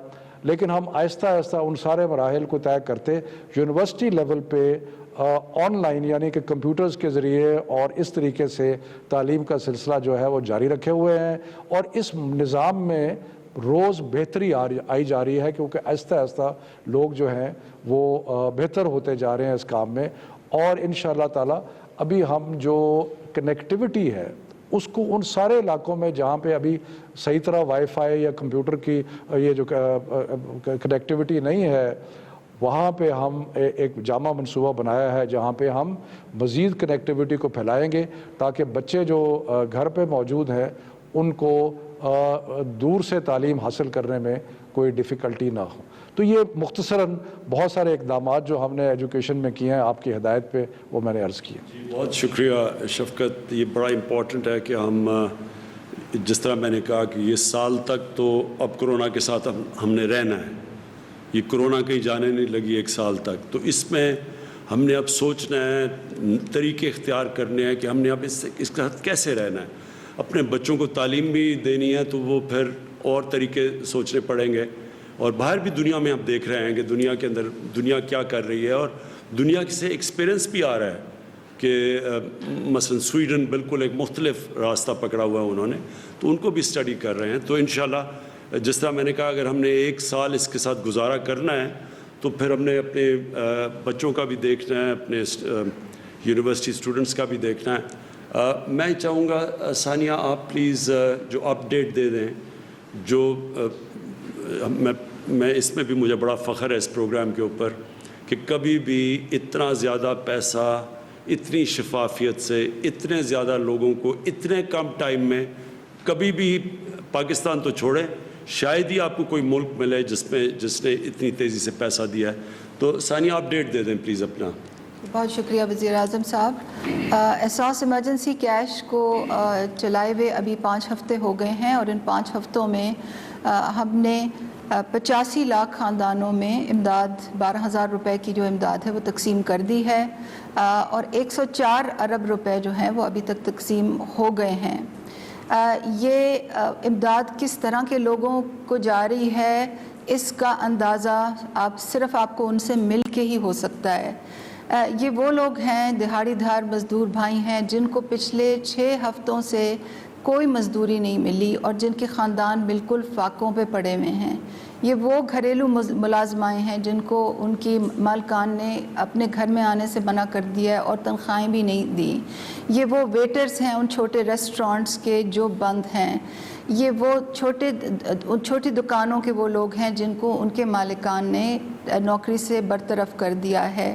لیکن ہم آہستہ ان سارے مراحل کو طے کرتے یونیورسٹی لیول پہ آن لائن یعنی کہ کمپیوٹرز کے ذریعے اور اس طریقے سے تعلیم کا سلسلہ جو ہے وہ جاری رکھے ہوئے ہیں، اور اس نظام میں روز بہتری آئی جا رہی ہے، کیونکہ آہستہ لوگ جو ہیں وہ بہتر ہوتے جا رہے ہیں اس کام میں۔ اور انشاءاللہ تعالی ابھی ہم جو کنیکٹیوٹی ہے اس کو ان سارے علاقوں میں جہاں پہ ابھی صحیح طرح وائی فائی یا کمپیوٹر کی یہ جو کنیکٹیوٹی نہیں ہے، وہاں پہ ہم ایک جامع منصوبہ بنایا ہے جہاں پہ ہم مزید کنیکٹیوٹی کو پھیلائیں گے، تاکہ بچے جو گھر پہ موجود ہیں ان کو دور سے تعلیم حاصل کرنے میں کوئی ڈیفیکلٹی نہ ہو۔ تو یہ مختصراً بہت سارے اقدامات جو ہم نے ایجوکیشن میں کیے ہیں آپ کی ہدایت پہ، وہ میں نے عرض کیا۔ بہت شکریہ شفقت، یہ بڑا امپورٹنٹ ہے کہ ہم جس طرح میں نے کہا کہ یہ سال تک تو اب کرونا کے ساتھ ہم نے رہنا ہے، یہ کرونا کہیں جانے نہیں لگی ایک سال تک، تو اس میں ہم نے اب سوچنا ہے، طریقے اختیار کرنے ہیں کہ ہم نے اب اس کے ساتھ کیسے رہنا ہے۔ اپنے بچوں کو تعلیم بھی دینی ہے تو وہ پھر اور طریقے سوچنے پڑیں گے، اور باہر بھی دنیا میں آپ دیکھ رہے ہیں کہ دنیا کے اندر دنیا کیا کر رہی ہے، اور دنیا سے ایکسپیرنس بھی آ رہا ہے کہ مثلا سویڈن بالکل ایک مختلف راستہ پکڑا ہوا ہے انہوں نے، تو ان کو بھی اسٹڈی کر رہے ہیں۔ تو انشاءاللہ جس طرح میں نے کہا اگر ہم نے ایک سال اس کے ساتھ گزارا کرنا ہے تو پھر ہم نے اپنے بچوں کا بھی دیکھنا ہے، اپنے یونیورسٹی اسٹوڈنٹس کا بھی دیکھنا ہے۔ میں چاہوں گا ثانیہ آپ پلیز جو اپڈیٹ دے دیں، جو میں اس میں بھی مجھے بڑا فخر ہے اس پروگرام کے اوپر کہ کبھی بھی اتنا زیادہ پیسہ اتنی شفافیت سے اتنے زیادہ لوگوں کو اتنے کم ٹائم میں کبھی بھی، پاکستان تو چھوڑیں، شاید ہی آپ کو کوئی ملک ملے جس نے اتنی تیزی سے پیسہ دیا ہے۔ تو ثانیہ اپڈیٹ دے دیں پلیز اپنا۔ بہت شکریہ وزیر اعظم صاحب۔ احساس ایمرجنسی کیش کو چلائے ہوئے ابھی 5 ہفتے ہو گئے ہیں، اور ان 5 ہفتوں میں ہم نے 85 لاکھ خاندانوں میں امداد 12,000 روپے کی جو امداد ہے وہ تقسیم کر دی ہے، اور 104 ارب روپے جو ہیں وہ ابھی تک تقسیم ہو گئے ہیں۔ یہ امداد کس طرح کے لوگوں کو جا رہی ہے اس کا اندازہ صرف آپ کو ان سے مل کے ہی ہو سکتا ہے۔ یہ وہ لوگ ہیں، دہاڑی دھار مزدور بھائی ہیں، جن کو پچھلے 6 ہفتوں سے کوئی مزدوری نہیں ملی اور جن کے خاندان بالکل فاقوں پہ پڑے ہوئے ہیں۔ یہ وہ گھریلو ملازمائیں ہیں جن کو ان کی مالکان نے اپنے گھر میں آنے سے منع کر دیا ہے اور تنخواہیں بھی نہیں دی۔ یہ وہ ویٹرز ہیں ان چھوٹے ریسٹورانٹس کے جو بند ہیں۔ یہ وہ چھوٹی دکانوں کے وہ لوگ ہیں جن کو ان کے مالکان نے نوکری سے برطرف کر دیا ہے۔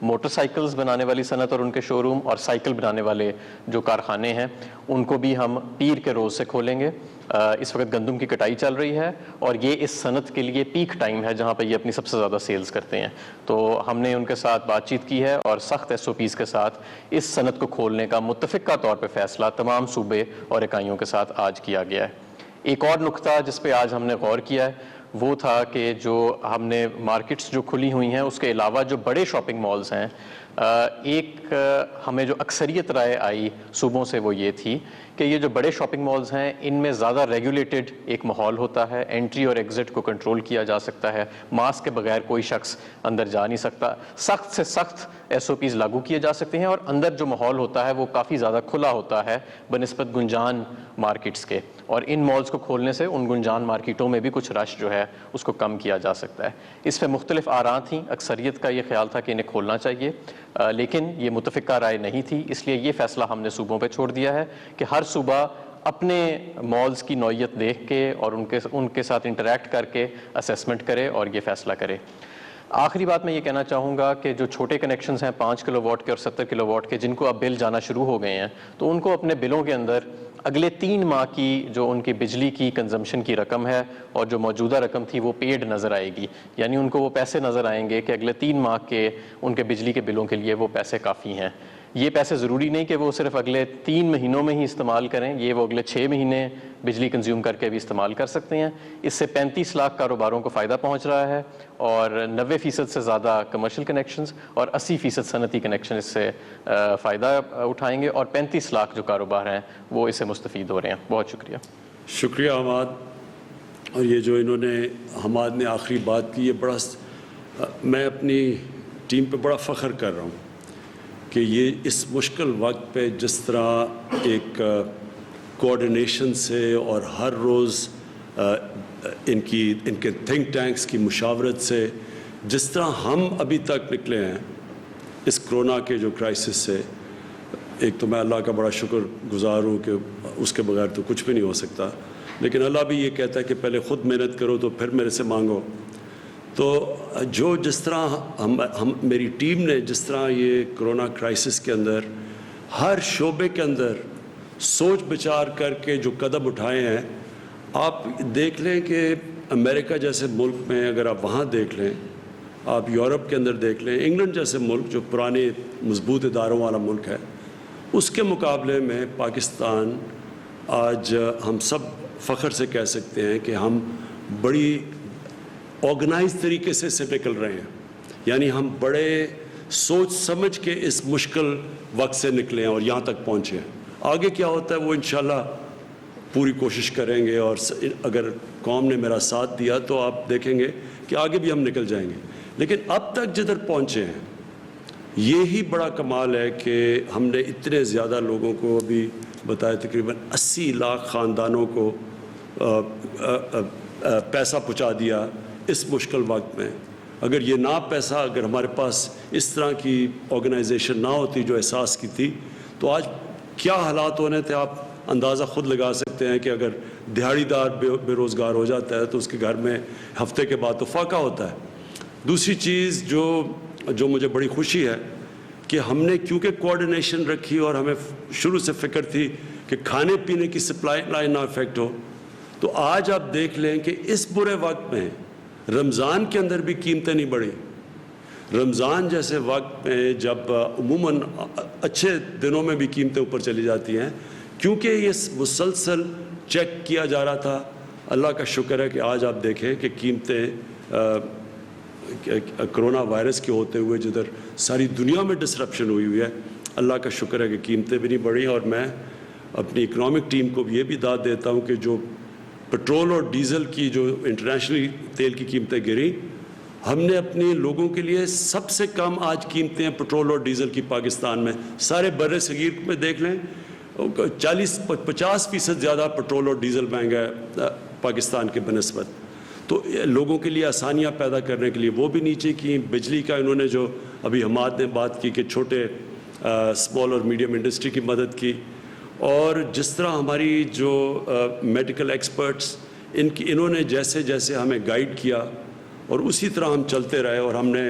موٹر سائیکلز بنانے والی صنعت اور ان کے شو روم اور سائیکل بنانے والے جو کارخانے ہیں ان کو بھی ہم پیر کے روز سے کھولیں گے. اس وقت گندم کی کٹائی چل رہی ہے اور یہ اس صنعت کے لیے پیک ٹائم ہے جہاں پہ یہ اپنی سب سے زیادہ سیلز کرتے ہیں. تو ہم نے ان کے ساتھ بات چیت کی ہے اور سخت SOPs کے ساتھ اس صنعت کو کھولنے کا متفقہ طور پہ فیصلہ تمام صوبے اور اکائیوں کے ساتھ آج کیا گیا ہے. ایک اور نقطہ جس پہ آج ہم نے غور کیا ہے وہ تھا کہ جو ہم نے مارکیٹس جو کھلی ہوئی ہیں اس کے علاوہ جو بڑے شاپنگ مالز ہیں، ایک ہمیں جو اکثریت رائے آئی صوبوں سے وہ یہ تھی کہ یہ جو بڑے شاپنگ مالز ہیں ان میں زیادہ ریگولیٹڈ ایک ماحول ہوتا ہے، انٹری اور ایگزٹ کو کنٹرول کیا جا سکتا ہے، ماسک کے بغیر کوئی شخص اندر جا نہیں سکتا، سخت سے سخت SOPs لاگو کیے جا سکتے ہیں اور اندر جو ماحول ہوتا ہے وہ کافی زیادہ کھلا ہوتا ہے بنسبت گنجان مارکیٹس کے. اور ان مالز کو کھولنے سے ان گنجان مارکیٹوں میں بھی کچھ رش جو ہے اس کو کم کیا جا سکتا ہے. اس پہ مختلف آراء تھیں، اکثریت کا یہ خیال تھا کہ انہیں کھولنا چاہیے، لیکن یہ متفقہ رائے نہیں تھی. اس لیے یہ فیصلہ ہم نے صوبوں پہ چھوڑ دیا ہے کہ ہر صوبہ اپنے مالز کی نوعیت دیکھ کے اور ان کے ساتھ انٹریکٹ کر کے اسیسمنٹ کرے اور یہ فیصلہ کرے. آخری بات میں یہ کہنا چاہوں گا کہ جو چھوٹے کنیکشنز ہیں 5 کلو واٹ کے اور 70 کلو واٹ کے، جن کو اب بل جانا شروع ہو گئے ہیں، تو ان کو اپنے بلوں کے اندر اگلے 3 ماہ کی جو ان کی بجلی کی کنزمپشن کی رقم ہے اور جو موجودہ رقم تھی وہ پیڈ نظر آئے گی. یعنی ان کو وہ پیسے نظر آئیں گے کہ اگلے 3 ماہ کے ان کے بجلی کے بلوں کے لیے وہ پیسے کافی ہیں. یہ پیسے ضروری نہیں کہ وہ صرف اگلے 3 مہینوں میں ہی استعمال کریں، یہ وہ اگلے 6 مہینے بجلی کنزیوم کر کے بھی استعمال کر سکتے ہیں. اس سے 35 لاکھ کاروباروں کو فائدہ پہنچ رہا ہے اور 90% سے زیادہ کمرشل کنیکشنز اور 80% صنعتی کنیکشن اس سے فائدہ اٹھائیں گے اور 35 لاکھ جو کاروبار ہیں وہ اس سے مستفید ہو رہے ہیں. بہت شکریہ. شکریہ حماد. اور یہ جو انہوں نے حماد نے آخری بات کی، یہ بڑا میں اپنی ٹیم پہ بڑا فخر کر رہا ہوں کہ یہ اس مشکل وقت پہ جس طرح ایک کوآرڈینیشن سے اور ہر روز ان کے تھنک ٹینکس کی مشاورت سے جس طرح ہم ابھی تک نکلے ہیں اس کرونا کے جو کرائسس سے، ایک تو میں اللہ کا بڑا شکر گزار ہوں کہ اس کے بغیر تو کچھ بھی نہیں ہو سکتا، لیکن اللہ بھی یہ کہتا ہے کہ پہلے خود محنت کرو تو پھر میرے سے مانگو. تو جو جس طرح ہم میری ٹیم نے جس طرح یہ کرونا کرائسس کے اندر ہر شعبے کے اندر سوچ بچار کر کے جو قدم اٹھائے ہیں، آپ دیکھ لیں کہ امریکہ جیسے ملک میں اگر آپ وہاں دیکھ لیں، آپ یورپ کے اندر دیکھ لیں، انگلینڈ جیسے ملک جو پرانے مضبوط اداروں والا ملک ہے، اس کے مقابلے میں پاکستان آج ہم سب فخر سے کہہ سکتے ہیں کہ ہم بڑی آرگنائز طریقے سے نکل رہے ہیں. یعنی ہم بڑے سوچ سمجھ کے اس مشکل وقت سے نکلے ہیں اور یہاں تک پہنچے ہیں. آگے کیا ہوتا ہے وہ انشاءاللہ پوری کوشش کریں گے، اور اگر قوم نے میرا ساتھ دیا تو آپ دیکھیں گے کہ آگے بھی ہم نکل جائیں گے. لیکن اب تک جدھر پہنچے ہیں یہی بڑا کمال ہے کہ ہم نے اتنے زیادہ لوگوں کو ابھی بتایا، تقریباً 80 لاکھ خاندانوں کو پیسہ پہنچا دیا اس مشکل وقت میں. اگر یہ نہ پیسہ، اگر ہمارے پاس اس طرح کی آرگنائزیشن نہ ہوتی جو احساس کی تھی، تو آج کیا حالات ہونے تھے آپ اندازہ خود لگا سکتے ہیں کہ اگر دہاڑی دار بے روزگار ہو جاتا ہے تو اس کے گھر میں ہفتے کے بعد تو فاقہ ہوتا ہے. دوسری چیز جو مجھے بڑی خوشی ہے کہ ہم نے کیونکہ کوآرڈینیشن رکھی اور ہمیں شروع سے فکر تھی کہ کھانے پینے کی سپلائی لائن نہ افیکٹ ہو، تو آج آپ دیکھ لیں کہ اس برے وقت میں رمضان کے اندر بھی قیمتیں نہیں بڑھی. رمضان جیسے وقت میں جب عموماً اچھے دنوں میں بھی قیمتیں اوپر چلی جاتی ہیں، کیونکہ یہ مسلسل چیک کیا جا رہا تھا. اللہ کا شکر ہے کہ آج آپ دیکھیں کہ قیمتیں کرونا وائرس کے ہوتے ہوئے جدھر ساری دنیا میں ڈسرپشن ہوئی ہے، اللہ کا شکر ہے کہ قیمتیں بھی نہیں بڑھی. اور میں اپنی اکنامک ٹیم کو بھی یہ بھی داد دیتا ہوں کہ جو پٹرول اور ڈیزل کی جو انٹرنیشنلی تیل کی قیمتیں گریں، ہم نے اپنے لوگوں کے لیے سب سے کم آج قیمتیں ہیں پٹرول اور ڈیزل کی پاکستان میں. سارے بر صغیر میں دیکھ لیں 40-50% زیادہ پٹرول اور ڈیزل مہنگا ہے پاکستان کے بنسبت. تو لوگوں کے لیے آسانیاں پیدا کرنے کے لیے وہ بھی نیچے کی. بجلی کا انہوں نے جو ابھی حماد نے بات کی کہ چھوٹے اسمال اور میڈیم انڈسٹری کی مدد کی، اور جس طرح ہماری جو میڈیکل ایکسپرٹس انہوں نے جیسے جیسے ہمیں گائیڈ کیا اور اسی طرح ہم چلتے رہے، اور ہم نے